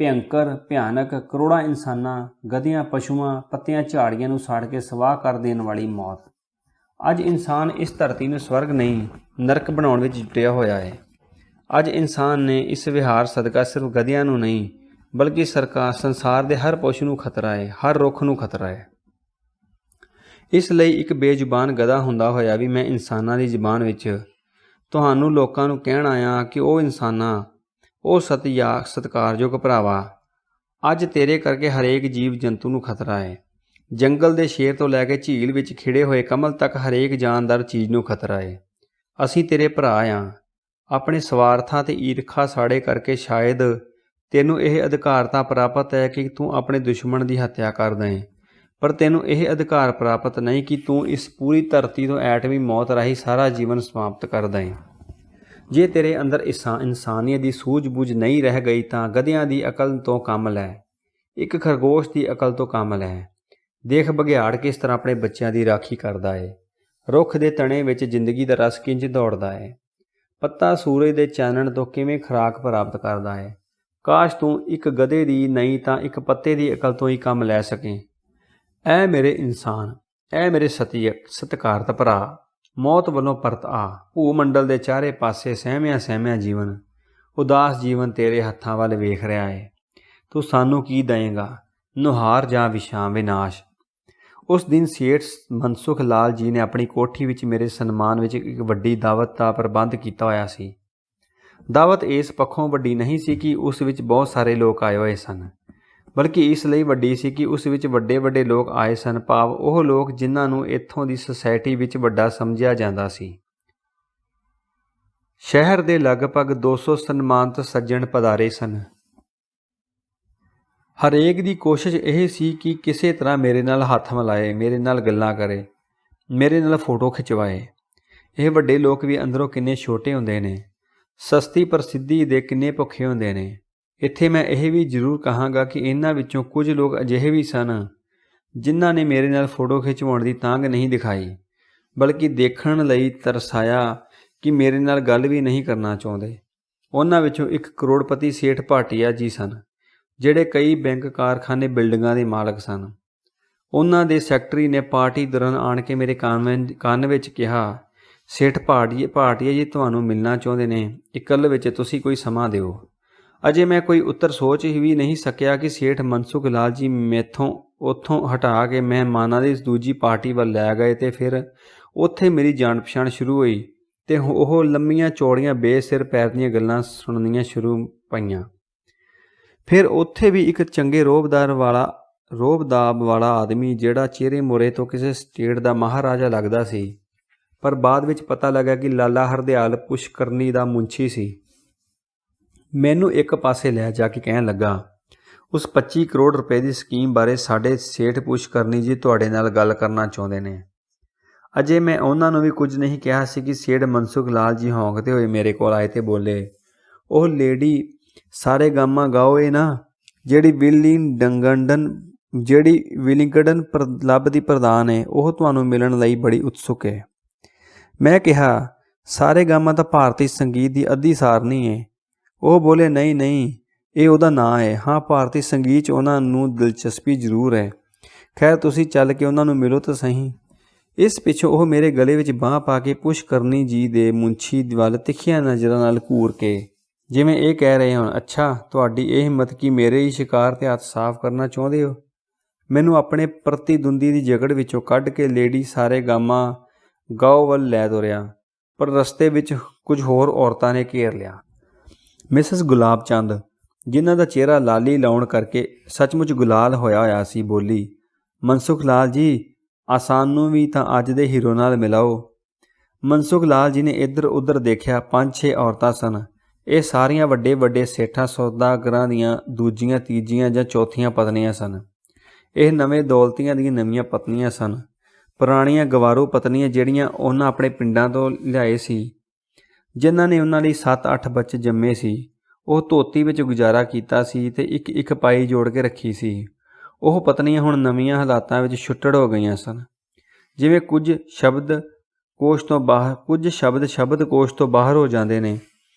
ਭਿਅੰਕਰ, ਭਿਆਨਕ, ਕਰੋੜਾਂ ਇਨਸਾਨਾਂ, ਗਧਿਆਂ, ਪਸ਼ੂਆਂ, ਪੱਤਿਆਂ, ਝਾੜੀਆਂ ਨੂੰ ਸਾੜ ਕੇ ਸਵਾਹ ਕਰ ਦੇਣ ਵਾਲੀ ਮੌਤ। ਅੱਜ ਇਨਸਾਨ ਇਸ ਧਰਤੀ ਨੂੰ ਸਵਰਗ ਨਹੀਂ, ਨਰਕ ਬਣਾਉਣ ਵਿੱਚ ਜੁਟਿਆ ਹੋਇਆ ਹੈ। ਅੱਜ ਇਨਸਾਨ ਨੇ ਇਸ ਵਿਹਾਰ ਸਦਕਾ ਸਿਰਫ ਗਧਿਆਂ ਨੂੰ ਨਹੀਂ ਬਲਕਿ ਸੰਸਾਰ ਦੇ ਹਰ ਪਸ਼ੂ ਨੂੰ ਖਤਰਾ ਹੈ, ਹਰ ਰੁੱਖ ਨੂੰ ਖਤਰਾ ਹੈ। ਇਸ ਲਈ ਇੱਕ ਬੇਜ਼ੁਬਾਨ ਗਧਾ ਹੁੰਦਾ ਹੋਇਆ ਵੀ ਮੈਂ ਇਨਸਾਨਾਂ ਦੀ ਜ਼ੁਬਾਨ ਵਿੱਚ ਤੁਹਾਨੂੰ ਲੋਕਾਂ ਨੂੰ ਕਹਿਣ ਆਇਆ ਕਿ ਉਹ ਇਨਸਾਨਾਂ, ਉਹ ਸਤਿਕਾਰਯੋਗ ਭਰਾਵਾ, ਅੱਜ ਤੇਰੇ ਕਰਕੇ ਹਰੇਕ ਜੀਵ ਜੰਤੂ ਨੂੰ ਖਤਰਾ ਹੈ। ਜੰਗਲ ਦੇ ਸ਼ੇਰ ਤੋਂ ਲੈ ਕੇ ਝੀਲ ਵਿੱਚ ਖਿੜੇ ਹੋਏ ਕਮਲ ਤੱਕ ਹਰੇਕ ਜਾਨਦਾਰ ਚੀਜ਼ ਨੂੰ ਖਤਰਾ ਹੈ। ਅਸੀਂ ਤੇਰੇ ਭਰਾ ਹਾਂ। ਆਪਣੇ ਸਵਾਰਥਾਂ ਤੇ ਈਰਖਾ ਸਾੜੇ ਕਰਕੇ ਸ਼ਾਇਦ ਤੈਨੂੰ ਇਹ ਅਧਿਕਾਰ ਤਾਂ ਪ੍ਰਾਪਤ ਹੈ ਕਿ ਤੂੰ ਆਪਣੇ ਦੁਸ਼ਮਣ ਦੀ ਹੱਤਿਆ ਕਰ ਦੇਂ, ਪਰ ਤੈਨੂੰ ਇਹ ਅਧਿਕਾਰ ਪ੍ਰਾਪਤ ਨਹੀਂ ਕਿ ਤੂੰ ਇਸ ਪੂਰੀ ਧਰਤੀ ਤੋਂ ਐਟਮੀ ਮੌਤ ਰਾਹੀਂ ਸਾਰਾ ਜੀਵਨ ਸਮਾਪਤ ਕਰ ਦੇਂ। ਜੇ ਤੇਰੇ ਅੰਦਰ ਇਨਸਾਨੀਅਤ ਦੀ ਸੂਝ-ਬੂਝ ਨਹੀਂ ਰਹਿ ਗਈ ਤਾਂ ਗਧਿਆਂ ਦੀ ਅਕਲ ਤੋਂ ਕੰਮ ਲੈ, ਇੱਕ ਖਰਗੋਸ਼ ਦੀ ਅਕਲ ਤੋਂ ਕੰਮ ਲੈ। ਦੇਖ ਬਘਿਆੜ ਕਿਸ ਤਰ੍ਹਾਂ ਆਪਣੇ ਬੱਚਿਆਂ ਦੀ ਰਾਖੀ ਕਰਦਾ ਹੈ। ਰੁੱਖ ਦੇ ਤਣੇ ਵਿੱਚ ਜ਼ਿੰਦਗੀ ਦਾ ਰਸ ਕਿੰਝ ਦੌੜਦਾ ਹੈ। ਪੱਤਾ ਸੂਰਜ ਦੇ ਚਾਨਣ ਤੋਂ ਕਿਵੇਂ ਖੁਰਾਕ ਪ੍ਰਾਪਤ ਕਰਦਾ ਹੈ। ਕਾਸ਼ ਤੂੰ ਇੱਕ ਗਧੇ ਦੀ ਨਹੀਂ ਤਾਂ ਇੱਕ ਪੱਤੇ ਦੀ ਅਕਲ ਤੋਂ ਹੀ ਕੰਮ ਲੈ ਸਕੇ। ਐ ਮੇਰੇ ਇਨਸਾਨ, ਐ ਮੇਰੇ ਸਤਿਕਾਰਤ ਭਰਾ, ਮੌਤ ਵੱਲੋਂ ਪਰਤ ਆ। ਭੂ-ਮੰਡਲ ਦੇ ਚਾਰੇ ਪਾਸੇ ਸਹਿਮਿਆ ਜੀਵਨ, ਉਦਾਸ ਜੀਵਨ ਤੇਰੇ ਹੱਥਾਂ ਵੱਲ ਵੇਖ ਰਿਹਾ ਏ। ਤੂੰ ਸਾਨੂੰ ਕੀ ਦਏਂਗਾ, ਨੁਹਾਰ ਜਾਂ ਵਿਨਾਸ਼। ਉਸ ਦਿਨ ਸੇਠ ਮਨਸੁਖ ਲਾਲ ਜੀ ਨੇ ਆਪਣੀ ਕੋਠੀ ਵਿੱਚ ਮੇਰੇ ਸਨਮਾਨ ਵਿੱਚ ਇੱਕ ਵੱਡੀ ਦਾਵਤ ਦਾ ਪ੍ਰਬੰਧ ਕੀਤਾ ਹੋਇਆ ਸੀ। ਦਾਵਤ ਇਸ ਪੱਖੋਂ ਵੱਡੀ ਨਹੀਂ ਸੀ ਕਿ ਉਸ ਵਿੱਚ ਬਹੁਤ ਸਾਰੇ ਲੋਕ ਆਏ ਹੋਏ ਸਨ, ਬਲਕਿ ਇਸ ਲਈ ਵੱਡੀ ਸੀ ਕਿ ਉਸ ਵਿੱਚ ਵੱਡੇ ਲੋਕ ਆਏ ਸਨ, ਭਾਵ ਉਹ ਲੋਕ ਜਿਨ੍ਹਾਂ ਨੂੰ ਇੱਥੋਂ ਦੀ ਸੁਸਾਇਟੀ ਵਿੱਚ ਵੱਡਾ ਸਮਝਿਆ ਜਾਂਦਾ ਸੀ। ਸ਼ਹਿਰ ਦੇ ਲਗਭਗ 200 ਸਨਮਾਨਿਤ ਸੱਜਣ ਪਧਾਰੇ ਸਨ। ਹਰੇਕ ਦੀ ਕੋਸ਼ਿਸ਼ ਇਹ ਸੀ ਕਿ ਕਿਸੇ ਤਰ੍ਹਾਂ ਮੇਰੇ ਨਾਲ ਹੱਥ ਮਿਲਾਏ, ਮੇਰੇ ਨਾਲ ਗੱਲਾਂ ਕਰੇ, ਮੇਰੇ ਨਾਲ ਫੋਟੋ ਖਿਚਵਾਏ। ਇਹ ਵੱਡੇ ਲੋਕ ਵੀ ਅੰਦਰੋਂ ਕਿੰਨੇ ਛੋਟੇ ਹੁੰਦੇ ਨੇ, ਸਸਤੀ ਪ੍ਰਸਿੱਧੀ ਦੇ ਕਿੰਨੇ ਭੁੱਖੇ ਹੁੰਦੇ ਨੇ। ਇੱਥੇ ਮੈਂ ਇਹ ਵੀ ਜ਼ਰੂਰ ਕਹਾਂਗਾ ਕਿ ਇਹਨਾਂ ਵਿੱਚੋਂ ਕੁਝ ਲੋਕ ਅਜਿਹੇ ਵੀ ਸਨ ਜਿਨ੍ਹਾਂ ਨੇ ਮੇਰੇ ਨਾਲ ਫੋਟੋ ਖਿਚਵਾਉਣ ਦੀ ਤਾਂਘ ਨਹੀਂ ਦਿਖਾਈ, ਬਲਕਿ ਦੇਖਣ ਲਈ ਤਰਸਾਇਆ ਕਿ ਮੇਰੇ ਨਾਲ ਗੱਲ ਵੀ ਨਹੀਂ ਕਰਨਾ ਚਾਹੁੰਦੇ। ਉਹਨਾਂ ਵਿੱਚੋਂ ਇੱਕ ਕਰੋੜਪਤੀ ਸੇਠ ਭਾਟੀਆ ਜੀ ਸਨ, ਜਿਹੜੇ ਕਈ ਬੈਂਕ, ਕਾਰਖਾਨੇ, ਬਿਲਡਿੰਗਾਂ ਦੇ ਮਾਲਕ ਸਨ। ਉਹਨਾਂ ਦੇ ਸੈਕਟਰੀ ਨੇ ਪਾਰਟੀ ਦੌਰਾਨ ਆਣ ਕੇ ਮੇਰੇ ਕੰਨ ਵਿੱਚ ਕਿਹਾ, ਸੇਠ ਭਾਟੀਆ ਜੀ ਤੁਹਾਨੂੰ ਮਿਲਣਾ ਚਾਹੁੰਦੇ ਨੇ, ਇਕੱਲ ਵਿੱਚ ਤੁਸੀਂ ਕੋਈ ਸਮਾਂ ਦਿਓ। ਅਜੇ ਮੈਂ ਕੋਈ ਉੱਤਰ ਸੋਚ ਹੀ ਵੀ ਨਹੀਂ ਸਕਿਆ ਕਿ ਸੇਠ ਮਨਸੁਖ ਲਾਲ ਜੀ ਮੈਥੋਂ ਉੱਥੋਂ ਹਟਾ ਕੇ ਮਹਿਮਾਨਾਂ ਦੀ ਦੂਜੀ ਪਾਰਟੀ ਵੱਲ ਲੈ ਗਏ ਅਤੇ ਫਿਰ ਉੱਥੇ ਮੇਰੀ ਜਾਣ ਪਛਾਣ ਸ਼ੁਰੂ ਹੋਈ ਅਤੇ ਉਹ ਲੰਮੀਆਂ ਚੌੜੀਆਂ ਬੇਸਿਰ ਪੈਰ ਦੀਆਂ ਗੱਲਾਂ ਸੁਣਨੀਆਂ ਸ਼ੁਰੂ ਪਈਆਂ। ਫਿਰ ਉੱਥੇ ਵੀ ਇੱਕ ਚੰਗੇ ਰੋਹਬ ਵਾਲਾ ਆਦਮੀ, ਜਿਹੜਾ ਚਿਹਰੇ ਮੋਰੇ ਤੋਂ ਕਿਸੇ ਸਟੇਟ ਦਾ ਮਹਾਰਾਜਾ ਲੱਗਦਾ ਸੀ, ਪਰ ਬਾਅਦ ਵਿੱਚ ਪਤਾ ਲੱਗਾ ਕਿ ਲਾਲਾ ਹਰਦਿਆਲ ਪੁਸ਼ਕਰਨੀ ਦਾ ਮੁੰਸ਼ੀ ਸੀ, ਮੈਨੂੰ ਇੱਕ ਪਾਸੇ ਲੈ ਜਾ ਕੇ ਕਹਿਣ ਲੱਗਾ, ਉਸ 25 ਕਰੋੜ ਰੁਪਏ ਦੀ ਸਕੀਮ ਬਾਰੇ ਸਾਡੇ ਸੇਠ ਪੁਸ਼ਕਰਨੀ ਜੀ ਤੁਹਾਡੇ ਨਾਲ ਗੱਲ ਕਰਨਾ ਚਾਹੁੰਦੇ ਨੇ। ਅਜੇ ਮੈਂ ਉਹਨਾਂ ਨੂੰ ਵੀ ਕੁਝ ਨਹੀਂ ਕਿਹਾ ਸੀ ਕਿ ਸੇਠ ਮਨਸੁਖ ਲਾਲ ਜੀ ਹੌਂਕਦੇ ਹੋਏ ਮੇਰੇ ਕੋਲ ਆਏ ਤੇ ਬੋਲੇ, ਉਹ ਲੇਡੀ ਸਾਰੇ ਗਾਮਾ ਗਾਓ ਏ ਨਾ, ਜਿਹੜੀ ਵਿਲਿੰਗਡਨ ਕਲੱਬ ਦੀ ਪ੍ਰਧਾਨ ਹੈ, ਉਹ ਤੁਹਾਨੂੰ ਮਿਲਣ ਲਈ ਬੜੀ ਉਤਸੁਕ ਹੈ। ਮੈਂ ਕਿਹਾ, ਸਾਰੇ ਗਾਮਾ ਤਾਂ ਭਾਰਤੀ ਸੰਗੀਤ ਦੀ ਅੱਧੀ ਸਾਰਨੀ ਹੈ। ਉਹ ਬੋਲੇ, ਨਹੀਂ, ਇਹ ਉਹਦਾ ਨਾਂ ਹੈ। ਹਾਂ, ਭਾਰਤੀ ਸੰਗੀਤ 'ਚ ਉਹਨਾਂ ਨੂੰ ਦਿਲਚਸਪੀ ਜ਼ਰੂਰ ਹੈ। ਖੈਰ, ਤੁਸੀਂ ਚੱਲ ਕੇ ਉਹਨਾਂ ਨੂੰ ਮਿਲੋ ਤਾਂ ਸਹੀ। ਇਸ ਪਿੱਛੋਂ ਉਹ ਮੇਰੇ ਗਲੇ ਵਿੱਚ ਬਾਂਹ ਪਾ ਕੇ ਪੁਸ਼ਕਰਨੀ ਜੀ ਦੇ ਮੁੰਸ਼ੀ ਵੱਲ ਤਿੱਖੀਆਂ ਨਜ਼ਰਾਂ ਨਾਲ ਘੂਰ ਕੇ, ਜਿਵੇਂ ਇਹ ਕਹਿ ਰਹੇ ਹੋਣ, ਅੱਛਾ, ਤੁਹਾਡੀ ਇਹ ਹਿੰਮਤ ਕਿ ਮੇਰੇ ਹੀ ਸ਼ਿਕਾਰ 'ਤੇ ਹੱਥ ਸਾਫ਼ ਕਰਨਾ ਚਾਹੁੰਦੇ ਹੋ। ਮੈਨੂੰ ਆਪਣੇ ਪ੍ਰਤੀਦੁੰਦੀ ਦੀ ਜਗੜ ਵਿੱਚੋਂ ਕੱਢ ਕੇ ਲੇਡੀ ਸਾਰੇ ਗਾਮਾ ਗਾਓ ਵੱਲ ਲੈ ਤੁਰਿਆ, ਪਰ ਰਸਤੇ ਵਿੱਚ ਕੁਝ ਹੋਰ ਔਰਤਾਂ ਨੇ ਘੇਰ ਲਿਆ। ਮਿਸਿਸ ਗੁਲਾਬ ਚੰਦ, ਜਿਨ੍ਹਾਂ ਦਾ ਚਿਹਰਾ ਲਾਲੀ ਲਾਉਣ ਕਰਕੇ ਸੱਚਮੁੱਚ ਗੁਲਾਲ ਹੋਇਆ ਸੀ, ਬੋਲੀ, ਮਨਸੁਖ ਲਾਲ ਜੀ, ਸਾਨੂੰ ਵੀ ਤਾਂ ਅੱਜ ਦੇ ਹੀਰੋ ਨਾਲ ਮਿਲਾਓ। ਮਨਸੁਖ ਲਾਲ ਜੀ ਨੇ ਇੱਧਰ ਉੱਧਰ ਦੇਖਿਆ। 5-6 ਔਰਤਾਂ ਸਨ। ਇਹ ਸਾਰੀਆਂ ਵੱਡੇ ਸੇਠਾਂ ਸੌਦਾਗਰਾਂ ਦੀਆਂ ਦੂਜੀਆਂ, ਤੀਜੀਆਂ ਜਾਂ ਚੌਥੀਆਂ ਪਤਨੀਆਂ ਸਨ। ਇਹ ਨਵੇਂ ਦੌਲਤੀਆਂ ਦੀਆਂ ਨਵੀਆਂ ਪਤਨੀਆਂ ਸਨ, ਪੁਰਾਣੀਆਂ ਗਵਾਰੂ ਪਤਨੀਆਂ ਜਿਹੜੀਆਂ ਉਹਨਾਂ ਆਪਣੇ ਪਿੰਡਾਂ ਤੋਂ ਲਿਆਏ ਸੀ, ਜਿਨ੍ਹਾਂ ਨੇ ਉਹਨਾਂ ਲਈ 7-8 ਬੱਚੇ ਜੰਮੇ ਸੀ। ਉਹ ਧੋਤੀ ਵਿੱਚ ਗੁਜ਼ਾਰਾ ਕੀਤਾ ਸੀ ਅਤੇ ਇੱਕ ਪਾਈ ਜੋੜ ਕੇ ਰੱਖੀ ਸੀ। ਉਹ ਪਤਨੀਆਂ ਹੁਣ ਨਵੀਆਂ ਹਾਲਾਤਾਂ ਵਿੱਚ ਛੁੱਟੜ ਹੋ ਗਈਆਂ ਸਨ। ਜਿਵੇਂ ਕੁਝ ਸ਼ਬਦ ਸ਼ਬਦ ਕੋਸ਼ ਤੋਂ ਬਾਹਰ ਹੋ ਜਾਂਦੇ ਨੇ,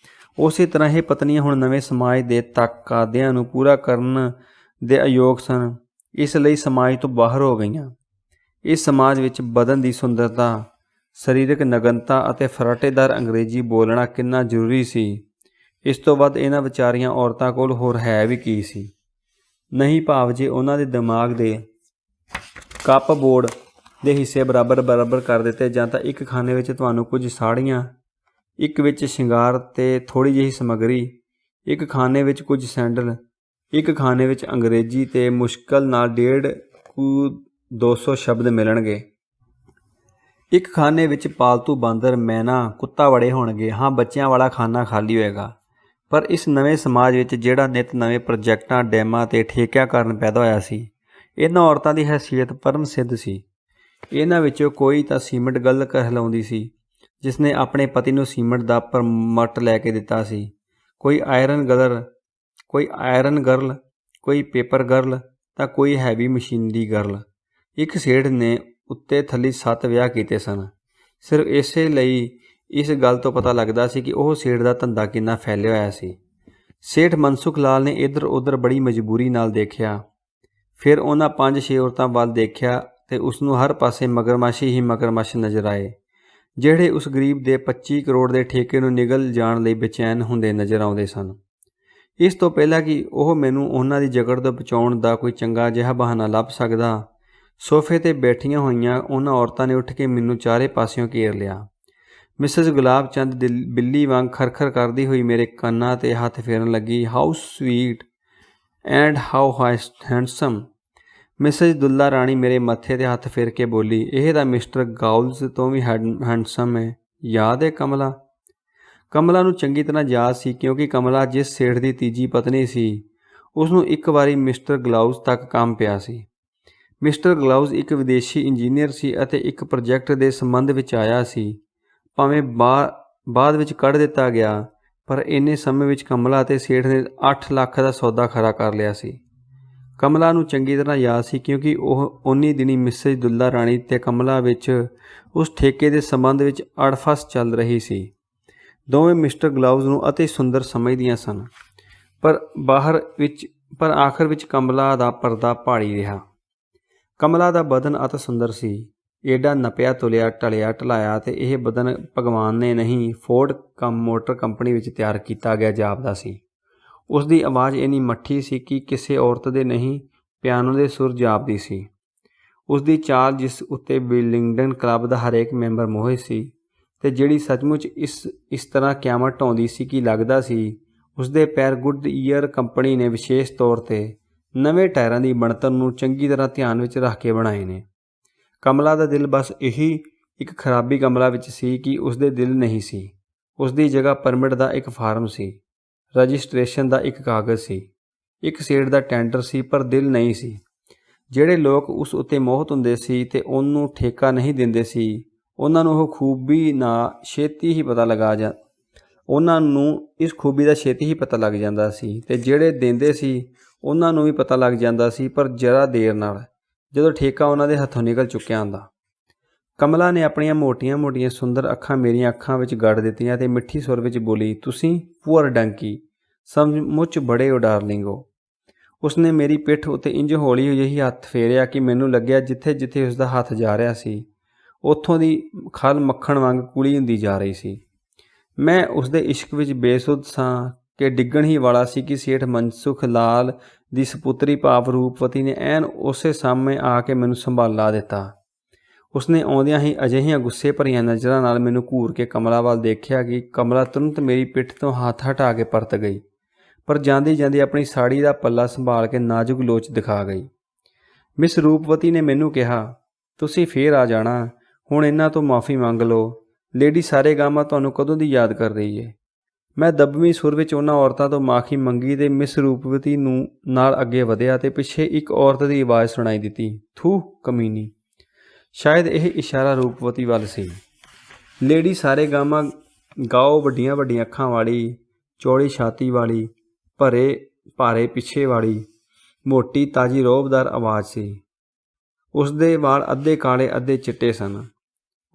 ਉਸੇ ਤਰ੍ਹਾਂ ਇਹ ਪਤਨੀਆਂ ਹੁਣ ਨਵੇਂ ਸਮਾਜ ਦੇ ਤਕਾਦਿਆਂ ਨੂੰ ਪੂਰਾ ਕਰਨ ਦੇ ਅਯੋਗ ਸਨ, ਇਸ ਲਈ ਸਮਾਜ ਤੋਂ ਬਾਹਰ ਹੋ ਗਈਆਂ। ਇਸ ਸਮਾਜ ਵਿੱਚ ਬਦਨ ਦੀ ਸੁੰਦਰਤਾ, ਸਰੀਰਕ ਨਗਨਤਾ ਅਤੇ ਫਰਾਟੇਦਾਰ ਅੰਗਰੇਜ਼ੀ ਬੋਲਣਾ ਕਿੰਨਾ ਜ਼ਰੂਰੀ ਸੀ। ਇਸ ਤੋਂ ਵੱਧ ਇਹਨਾਂ ਵਿਚਾਰੀਆਂ ਔਰਤਾਂ ਕੋਲ ਹੋਰ ਹੈ ਵੀ ਕੀ ਸੀ। ਨਹੀਂ, ਭਾਵ ਜੇ ਉਹਨਾਂ ਦੇ ਦਿਮਾਗ ਦੇ ਕੱਪਬੋਰਡ ਦੇ ਹਿੱਸੇ ਬਰਾਬਰ ਕਰ ਦਿੱਤੇ ਜਾਂ ਤਾਂ ਇੱਕ ਖਾਨੇ ਵਿੱਚ ਤੁਹਾਨੂੰ ਕੁਝ ਸਾੜੀਆਂ, ਇੱਕ ਵਿੱਚ ਸ਼ਿੰਗਾਰ ਤੇ ਥੋੜ੍ਹੀ ਜਿਹੀ ਸਮੱਗਰੀ, ਇੱਕ ਖਾਨੇ ਵਿੱਚ ਕੁਝ ਸੈਂਡਲ, ਇੱਕ ਖਾਨੇ ਵਿੱਚ ਅੰਗਰੇਜ਼ੀ ਤੇ ਮੁਸ਼ਕਲ ਨਾਲ 150-200 ਸ਼ਬਦ ਮਿਲਣਗੇ। ਇੱਕ ਖਾਨੇ ਵਿੱਚ ਪਾਲਤੂ ਬਾਂਦਰ, ਮੈਨਾ, ਕੁੱਤਾ ਵੜੇ ਹੋਣਗੇ। ਹਾਂ, ਬੱਚਿਆਂ ਵਾਲਾ ਖਾਨਾ ਖਾਲੀ ਹੋਏਗਾ। ਪਰ ਇਸ ਨਵੇਂ ਸਮਾਜ ਵਿੱਚ ਜਿਹੜਾ ਨਿੱਤ ਨਵੇਂ ਪ੍ਰੋਜੈਕਟਾਂ, ਡੈਮਾਂ ਤੇ ਠੇਕਿਆਂ ਕਾਰਨ ਪੈਦਾ ਹੋਇਆ ਸੀ, ਇਹਨਾਂ ਔਰਤਾਂ ਦੀ ਹੈਸੀਅਤ ਪਰਮ ਸਿੱਧ ਸੀ। ਇਹਨਾਂ ਵਿੱਚੋਂ ਕੋਈ ਤਾਂ ਸੀਮਿੰਟ ਗੱਲ ਕਹਿਲਾਉਂਦੀ ਸੀ, ਜਿਸ ਨੇ ਆਪਣੇ ਪਤੀ ਨੂੰ ਸੀਮਿੰਟ ਦਾ ਪਰਮਟ ਲੈ ਕੇ ਦਿੱਤਾ ਸੀ। ਕੋਈ ਆਇਰਨ ਗਰਲ, ਕੋਈ ਪੇਪਰ ਗਰਲ ਤਾਂ ਕੋਈ ਹੈਵੀ ਮਸ਼ੀਨਰੀ ਗਰਲ। ਇੱਕ ਸੇਠ ਨੇ ਉੱਤੇ ਥੱਲੇ 7 ਵਿਆਹ ਕੀਤੇ ਸਨ। ਸਿਰਫ ਇਸੇ ਲਈ ਇਸ ਗੱਲ ਤੋਂ ਪਤਾ ਲੱਗਦਾ ਸੀ ਕਿ ਉਹ ਸੇਠ ਦਾ ਧੰਦਾ ਕਿੰਨਾ ਫੈਲਿਆ ਹੋਇਆ ਸੀ। ਸੇਠ ਮਨਸੁਖ ਲਾਲ ਨੇ ਇੱਧਰ ਉੱਧਰ ਬੜੀ ਮਜਬੂਰੀ ਨਾਲ ਦੇਖਿਆ। ਫਿਰ ਉਹਨਾਂ 5-6 ਔਰਤਾਂ ਵੱਲ ਦੇਖਿਆ ਤੇ ਉਸਨੂੰ ਹਰ ਪਾਸੇ ਮਗਰਮੱਛ ਹੀ ਮਗਰਮੱਛ ਨਜ਼ਰ ਆਏ, ਜਿਹੜੇ ਉਸ ਗਰੀਬ ਦੇ 25 ਕਰੋੜ ਦੇ ਠੇਕੇ ਨੂੰ ਨਿਗਲ ਜਾਣ ਲਈ ਬੇਚੈਨ ਹੁੰਦੇ ਨਜ਼ਰ ਆਉਂਦੇ ਸਨ। ਇਸ ਤੋਂ ਪਹਿਲਾਂ ਕਿ ਉਹ ਮੈਨੂੰ ਉਹਨਾਂ ਦੀ ਜਕੜ ਤੋਂ ਬਚਾਉਣ ਦਾ ਕੋਈ ਚੰਗਾ ਜਿਹਾ ਬਹਾਨਾ ਲੱਭ ਸਕਦਾ, ਸੋਫੇ 'ਤੇ ਬੈਠੀਆਂ ਹੋਈਆਂ ਉਹਨਾਂ ਔਰਤਾਂ ਨੇ ਉੱਠ ਕੇ ਮੈਨੂੰ ਚਾਰੇ ਪਾਸਿਓਂ ਘੇਰ ਲਿਆ। ਮਿਸਿਸ ਗੁਲਾਬ ਚੰਦ ਬਿੱਲੀ ਵਾਂਗ ਖਰਖਰ ਕਰਦੀ ਹੋਈ ਮੇਰੇ ਕੰਨਾਂ 'ਤੇ ਹੱਥ ਫੇਰਨ ਲੱਗੀ। How sweet and how handsome. Mrs Dulla Rani ਮੇਰੇ ਮੱਥੇ 'ਤੇ ਹੱਥ ਫੇਰ ਕੇ ਬੋਲੀ, ਇਹ ਤਾਂ ਮਿਸਟਰ ਗਾਉਲਜ਼ ਤੋਂ ਵੀ ਹੈਂਡਸਮ ਹੈ। ਯਾਦ ਹੈ ਕਮਲਾ? ਕਮਲਾ ਨੂੰ ਚੰਗੀ ਤਰ੍ਹਾਂ ਯਾਦ ਸੀ, ਕਿਉਂਕਿ ਕਮਲਾ ਜਿਸ ਸੇਠ ਦੀ ਤੀਜੀ ਪਤਨੀ ਸੀ, ਉਸਨੂੰ ਇੱਕ ਵਾਰੀ ਮਿਸਟਰ ਗਲਾਊਜ਼ ਤੱਕ ਕੰਮ ਪਿਆ ਸੀ। ਮਿਸਟਰ ਗਲਾਊਜ਼ ਇੱਕ ਵਿਦੇਸ਼ੀ ਇੰਜੀਨੀਅਰ ਸੀ ਅਤੇ ਇੱਕ ਪ੍ਰੋਜੈਕਟ ਦੇ ਸੰਬੰਧ ਵਿੱਚ ਆਇਆ ਸੀ। ਭਾਵੇਂ ਬਾਅਦ ਵਿੱਚ ਕੱਢ ਦਿੱਤਾ ਗਿਆ, ਪਰ ਇੰਨੇ ਸਮੇਂ ਵਿੱਚ ਕਮਲਾ ਅਤੇ ਸੇਠ ਨੇ 8 ਲੱਖ ਦਾ ਸੌਦਾ ਖਰਾ ਕਰ ਲਿਆ ਸੀ। ਕਮਲਾ ਨੂੰ ਚੰਗੀ ਤਰ੍ਹਾਂ ਯਾਦ ਸੀ, ਕਿਉਂਕਿ ਉਹ ਉਨੀ ਦਿਨੀ ਮਿਸਿਸ ਦੁੱਲਾ ਰਾਣੀ ਤੇ ਕਮਲਾ ਵਿੱਚ ਉਸ ਠੇਕੇ ਦੇ ਸੰਬੰਧ ਵਿੱਚ ਅੜਫਸ ਚੱਲ ਰਹੀ ਸੀ। ਦੋਵੇਂ ਮਿਸਟਰ ਗਲਾਊਜ਼ ਨੂੰ ਅਤੀ ਸੁੰਦਰ ਸਮਝਦੀਆਂ ਸਨ, ਪਰ ਆਖਰ ਵਿੱਚ ਕਮਲਾ ਦਾ ਪਰਦਾ ਭਾਰੀ ਰਿਹਾ। ਕਮਲਾ ਦਾ ਬਦਨ ਅਤ ਸੁੰਦਰ ਸੀ, ਏਡਾ ਨਪਿਆ ਤੁਲਿਆ ਢਲਿਆ ਢਲਾਇਆ, ਤੇ ਇਹ ਬਦਨ ਭਗਵਾਨ ਨੇ ਨਹੀਂ, ਫੋਰਡ ਮੋਟਰ ਕੰਪਨੀ ਵਿੱਚ ਤਿਆਰ ਕੀਤਾ ਗਿਆ ਜਾਪਦਾ ਸੀ। ਉਸ ਦੀ ਆਵਾਜ਼ ਇੰਨੀ ਮੱਠੀ ਸੀ ਕਿ ਕਿਸੇ ਔਰਤ ਦੇ ਨਹੀਂ, ਪਿਆਨੋ ਦੇ ਸੁਰ ਜਾਪਦੀ ਸੀ। ਉਸ ਦੀ ਚਾਲ, ਜਿਸ ਉੱਤੇ ਵਿਲਿੰਗਡਨ ਕਲੱਬ ਦਾ ਹਰੇਕ ਮੈਂਬਰ ਮੋਹਿਤ ਸੀ, ਤੇ ਜਿਹੜੀ ਸੱਚਮੁੱਚ ਇਸ ਤਰ੍ਹਾਂ ਕਿਆਮਤ ਢਾਉਂਦੀ ਸੀ ਕਿ ਲੱਗਦਾ ਸੀ ਉਸਦੇ ਪੈਰ ਗੁੱਡ ਈਅਰ ਕੰਪਨੀ ਨੇ ਵਿਸ਼ੇਸ਼ ਤੌਰ 'ਤੇ ਨਵੇਂ ਟਾਇਰਾਂ ਦੀ ਬਣਤਰ ਨੂੰ ਚੰਗੀ ਤਰ੍ਹਾਂ ਧਿਆਨ ਵਿੱਚ ਰੱਖ ਕੇ ਬਣਾਏ ਨੇ। ਕਮਲਾ ਦਾ ਦਿਲ ਬਸ ਇਹੀ ਇੱਕ ਖਰਾਬੀ ਕਮਲਾ ਵਿੱਚ ਸੀ ਕਿ ਉਸਦੇ ਦਿਲ ਨਹੀਂ ਸੀ। ਉਸਦੀ ਜਗ੍ਹਾ ਪਰਮਿਟ ਦਾ ਇੱਕ ਫਾਰਮ ਸੀ, ਰਜਿਸਟ੍ਰੇਸ਼ਨ ਦਾ ਇੱਕ ਕਾਗਜ਼ ਸੀ, ਇੱਕ ਸੇਠ ਦਾ ਟੈਂਡਰ ਸੀ, ਪਰ ਦਿਲ ਨਹੀਂ ਸੀ। ਜਿਹੜੇ ਲੋਕ ਉਸ ਉੱਤੇ ਮੋਹਿਤ ਹੁੰਦੇ ਸੀ ਤੇ ਉਹਨੂੰ ਠੇਕਾ ਨਹੀਂ ਦਿੰਦੇ ਸੀ, ਉਹਨਾਂ ਨੂੰ ਇਸ ਖੂਬੀ ਦਾ ਛੇਤੀ ਹੀ ਪਤਾ ਲੱਗ ਜਾਂਦਾ ਸੀ, ਤੇ ਜਿਹੜੇ ਦਿੰਦੇ ਸੀ ਉਹਨਾਂ ਨੂੰ ਵੀ ਪਤਾ ਲੱਗ ਜਾਂਦਾ ਸੀ, ਪਰ ਜ਼ਰਾ ਦੇਰ ਨਾਲ, ਜਦੋਂ ਠੇਕਾ ਉਹਨਾਂ ਦੇ ਹੱਥੋਂ ਨਿਕਲ ਚੁੱਕਿਆ ਹੁੰਦਾ। ਕਮਲਾ ਨੇ ਆਪਣੀਆਂ ਮੋਟੀਆਂ-ਮੋਟੀਆਂ ਸੁੰਦਰ ਅੱਖਾਂ ਮੇਰੀਆਂ ਅੱਖਾਂ ਵਿੱਚ ਗੱਡ ਦਿੱਤੀਆਂ ਤੇ ਮਿੱਠੀ ਸੁਰ ਵਿੱਚ ਬੋਲੀ, ਤੁਸੀਂ ਪੂਅਰ ਡੰਕੀ, ਸੱਚਮੁੱਚ ਬੜੇ ਹੋ ਡਾਰਲਿੰਗ ਹੋ। ਉਸਨੇ ਮੇਰੀ ਪਿੱਠ ਉੱਤੇ ਇੰਜ ਹੌਲੀ ਜਿਹੀ ਹੱਥ ਫੇਰਿਆ ਕਿ ਮੈਨੂੰ ਲੱਗਿਆ ਜਿੱਥੇ ਉਸਦਾ ਹੱਥ ਜਾ ਰਿਹਾ ਸੀ, ਉੱਥੋਂ ਦੀ ਖਲ ਮੱਖਣ ਵਾਂਗ ਕੁਲੀ ਹੁੰਦੀ ਜਾ ਰਹੀ ਸੀ। ਮੈਂ ਉਸਦੇ ਇਸ਼ਕ ਵਿੱਚ ਬੇਸੁੱਧ ਸਾਂ ਕਿ ਡਿੱਗਣ ਹੀ ਵਾਲਾ ਸੀ ਕਿ ਸੇਠ ਮਨਸੁਖ ਲਾਲ ਦੀ ਸਪੁੱਤਰੀ ਭਾਵ ਰੂਪਵਤੀ ਨੇ ਐਨ ਉਸੇ ਸਾਹਮਣੇ ਆ ਕੇ ਮੈਨੂੰ ਸੰਭਾਲਾ ਦਿੱਤਾ। ਉਸਨੇ ਆਉਂਦਿਆਂ ਹੀ ਅਜਿਹੀਆਂ ਗੁੱਸੇ ਭਰੀਆਂ ਨਜ਼ਰਾਂ ਨਾਲ ਮੈਨੂੰ ਘੂਰ ਕੇ ਕਮਲਾ ਵੱਲ ਦੇਖਿਆ ਕਿ ਕਮਲਾ ਤੁਰੰਤ ਮੇਰੀ ਪਿੱਠ ਤੋਂ ਹੱਥ ਹਟਾ ਕੇ ਪਰਤ ਗਈ, ਪਰ ਜਾਂਦੀ ਆਪਣੀ ਸਾੜੀ ਦਾ ਪੱਲਾ ਸੰਭਾਲ ਕੇ ਨਾਜ਼ੁਕ ਲੋਚ ਦਿਖਾ ਗਈ। ਮਿਸ ਰੂਪਵਤੀ ਨੇ ਮੈਨੂੰ ਕਿਹਾ, ਤੁਸੀਂ ਫੇਰ ਆ ਜਾਣਾ, ਹੁਣ ਇਹਨਾਂ ਤੋਂ ਮਾਫ਼ੀ ਮੰਗ ਲਓ। ਲੇਡੀ ਸਾਰੇਗਾਮਾ ਤੁਹਾਨੂੰ ਕਦੋਂ ਦੀ ਯਾਦ ਕਰ ਰਹੀ ਹੈ। ਮੈਂ ਦੱਬਵੀਂ ਸੁਰ ਵਿੱਚ ਉਹਨਾਂ ਔਰਤਾਂ ਤੋਂ ਮਾਫ਼ੀ ਮੰਗੀ ਤੇ ਮਿਸ ਰੂਪਵਤੀ ਨੂੰ ਨਾਲ ਅੱਗੇ ਵਧਿਆ ਤੇ ਪਿੱਛੇ ਇੱਕ ਔਰਤ ਦੀ ਆਵਾਜ਼ ਸੁਣਾਈ ਦਿੱਤੀ, ਥੂ ਕਮੀਨੀ। ਸ਼ਾਇਦ ਇਹ ਇਸ਼ਾਰਾ ਰੂਪਵਤੀ ਵੱਲ ਸੀ। ਲੇਡੀ ਸਾਰੇਗਾਮਾ ਗਾਓ ਵੱਡੀਆਂ ਅੱਖਾਂ ਵਾਲੀ, ਚੌੜੀ ਛਾਤੀ ਵਾਲੀ, ਭਾਰੇ ਪਿੱਛੇ ਵਾਲੀ, ਮੋਟੀ ਤਾਜ਼ੀ ਰੋਹਬਦਾਰ ਆਵਾਜ਼ ਸੀ। ਉਸਦੇ ਵਾਲ ਅੱਧੇ ਕਾਲੇ ਅੱਧੇ ਚਿੱਟੇ ਸਨ।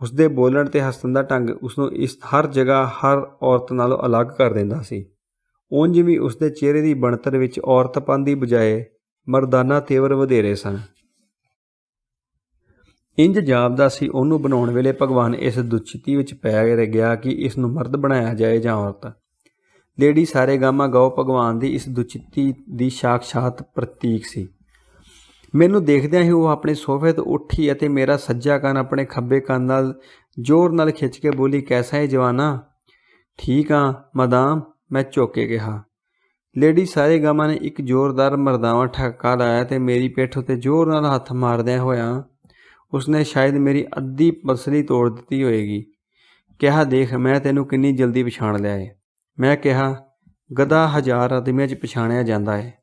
ਉਸਦੇ ਬੋਲਣ ਤੇ ਹੱਸਣ ਦਾ ਢੰਗ ਉਸਨੂੰ ਹਰ ਜਗ੍ਹਾ ਹਰ ਔਰਤ ਨਾਲੋਂ ਅਲੱਗ ਕਰ ਦਿੰਦਾ ਸੀ। ਉਂਝ ਵੀ ਉਸਦੇ ਚਿਹਰੇ ਦੀ ਬਣਤਰ ਵਿੱਚ ਔਰਤਪਨ ਦੀ ਬਜਾਏ ਮਰਦਾਨਾ ਤੇਵਰ ਵਧੇਰੇ ਸਨ। ਇੰਜ ਜਾਪਦਾ ਸੀ ਉਹਨੂੰ ਬਣਾਉਣ ਵੇਲੇ ਭਗਵਾਨ ਇਸ ਦੁਚਿੱਤੀ ਵਿੱਚ ਪੈ ਗਿਆ ਕਿ ਇਸ ਨੂੰ ਮਰਦ ਬਣਾਇਆ ਜਾਏ ਜਾਂ ਔਰਤ। ਲੇਡੀ ਸਾਰੇਗਾਮਾ ਗਾਓ ਭਗਵਾਨ ਦੀ ਇਸ ਦੁਚਿੱਤੀ ਦੀ ਸਾਖਸ਼ਾਤ ਪ੍ਰਤੀਕ ਸੀ। ਮੈਨੂੰ ਦੇਖਦਿਆਂ ਹੀ ਉਹ ਆਪਣੇ ਸੋਫੇ ਤੋਂ ਉੱਠੀ ਅਤੇ ਮੇਰਾ ਸੱਜਾ ਕੰਨ ਆਪਣੇ ਖੱਬੇ ਕੰਨ ਨਾਲ ਜ਼ੋਰ ਨਾਲ ਖਿੱਚ ਕੇ ਬੋਲੀ, ਕੈਸਾ ਹੈ ਜਵਾਨਾ? ਠੀਕ ਹਾਂ ਮਦਾਮ, ਮੈਂ ਝੁਕ ਕੇ ਕਿਹਾ। ਲੇਡੀ ਸਾਰੇਗਾਮਾ ਨੇ ਇੱਕ ਜ਼ੋਰਦਾਰ ਮਰਦਾਵਾ ਠੱਕਾ ਲਾਇਆ ਤੇ ਮੇਰੀ ਪਿੱਠ ਉੱਤੇ ਜ਼ੋਰ ਨਾਲ ਹੱਥ ਮਾਰਦਿਆਂ ਹੋਇਆਂ ਉਸਨੇ ਸ਼ਾਇਦ ਮੇਰੀ ਅੱਧੀ ਪਸਲੀ ਤੋੜ ਦਿੱਤੀ ਹੋਏਗੀ, ਕਿਹਾ, ਦੇਖ ਮੈਂ ਤੈਨੂੰ ਕਿੰਨੀ ਜਲਦੀ ਪਛਾਣ ਲਿਆ ਏ। ਮੈਂ ਕਿਹਾ, ਗਧਾ 1000 ਆਦਮੀਆਂ 'ਚ ਪਛਾਣਿਆ ਜਾਂਦਾ ਹੈ,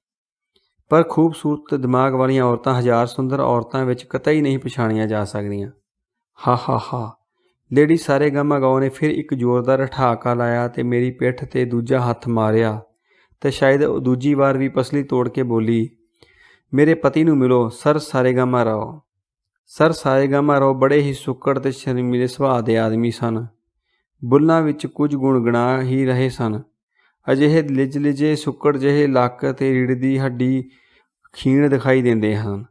ਪਰ ਖੂਬਸੂਰਤ ਦਿਮਾਗ ਵਾਲੀਆਂ ਔਰਤਾਂ 1000 ਸੁੰਦਰ ਔਰਤਾਂ ਵਿੱਚ ਕਤਈ ਨਹੀਂ ਪਛਾਣੀਆਂ ਜਾ ਸਕਦੀਆਂ। ਹਾ। ਲੇਡੀ ਸਾਰੇਗਾਮਾ ਗਾਓ ਨੇ ਫਿਰ ਇੱਕ ਜ਼ੋਰਦਾਰ ਠਹਾਕਾ ਲਾਇਆ ਤੇ ਮੇਰੀ ਪਿੱਠ 'ਤੇ ਦੂਜਾ ਹੱਥ ਮਾਰਿਆ ਤੇ ਸ਼ਾਇਦ ਉਹ ਦੂਜੀ ਵਾਰ ਵੀ ਪਸਲੀ ਤੋੜ ਕੇ ਬੋਲੀ, ਮੇਰੇ ਪਤੀ ਨੂੰ ਮਿਲੋ, ਸਰ ਸਾਰੇਗਾਮਾ ਰਾਓ। ਸਰ ਸਾਰੇਗਾਮਾ ਰਾਓ ਬੜੇ ਹੀ ਸੁੱਕੜ ਤੇ ਸ਼ਰਮੀਲੇ ਸੁਭਾਅ ਦੇ ਆਦਮੀ ਸਨ। ਬੁੱਲ੍ਹਾਂ ਵਿੱਚ ਕੁਝ ਗੁਣਗੁਣਾ ਹੀ ਰਹੇ ਸਨ ਅਜਿਹੇ ਲਿਜੇ ਸੁੱਕੜ ਜਿਹੇ ਲੱਕ ਅਤੇ ਰੀੜ੍ਹ ਦੀ ਹੱਡੀ ਖੀਣ ਦਿਖਾਈ ਦਿੰਦੇ ਹਨ,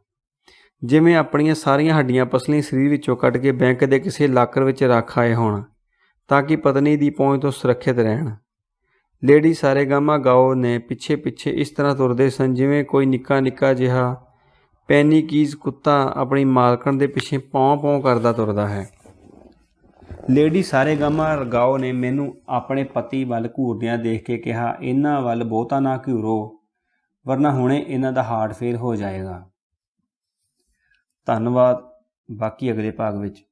ਜਿਵੇਂ ਆਪਣੀਆਂ ਸਾਰੀਆਂ ਹੱਡੀਆਂ ਪਸਲੀਆਂ ਸਰੀਰ ਵਿੱਚੋਂ ਕੱਢ ਕੇ ਬੈਂਕ ਦੇ ਕਿਸੇ ਲਾਕਰ ਵਿੱਚ ਰੱਖ ਆਏ ਹੋਣ ਤਾਂ ਕਿ ਪਤਨੀ ਦੀ ਪਹੁੰਚ ਤੋਂ ਸੁਰੱਖਿਅਤ ਰਹਿਣ। ਲੇਡੀ ਸਾਰੇਗਾਮਾ ਗਾਓ ਨੇ ਪਿੱਛੇ ਪਿੱਛੇ ਇਸ ਤਰ੍ਹਾਂ ਤੁਰਦੇ ਸਨ ਜਿਵੇਂ ਕੋਈ ਨਿੱਕਾ ਨਿੱਕਾ ਜਿਹਾ ਪੈਨੀਕੀਜ਼ ਕੁੱਤਾ ਆਪਣੀ ਮਾਲਕਣ ਦੇ ਪਿੱਛੇ ਪੌਂ ਪੌਂ ਕਰਦਾ ਤੁਰਦਾ ਹੈ। ਲੇਡੀ ਸਾਰੇਗਾਮਾ ਗਾਓ ਨੇ ਮੈਨੂੰ ਆਪਣੇ ਪਤੀ ਵੱਲ ਘੂਰਦਿਆਂ ਦੇਖ ਕੇ ਕਿਹਾ, ਇਹਨਾਂ ਵੱਲ ਬਹੁਤਾ ਨਾ ਘੂਰੋ, ਵਰਨਾ ਹੁਣੇ ਇਹਨਾਂ ਦਾ ਹਾਰਟ ਫੇਲ ਹੋ ਜਾਏਗਾ। ਧੰਨਵਾਦ। ਬਾਕੀ ਅਗਲੇ ਭਾਗ ਵਿੱਚ।